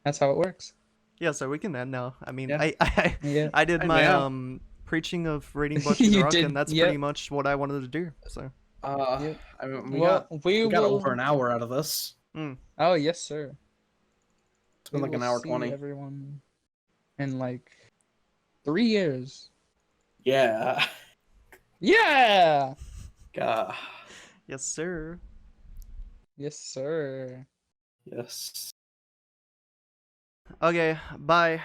that's how it works. Yeah, so we can end now. I mean, Yeah. Yeah. I did Hey, my man. preaching of reading Bucky the You Rock, did, and that's yep. pretty much what I wanted to do. So. Yep. I mean, we Well, we got will... over an hour out of this. Oh, yes, sir. It's been We like an will hour see 20. everyone in, 3 years. Yeah. Yeah! God. Yes, sir. Yes, sir. Yes. Okay. Bye.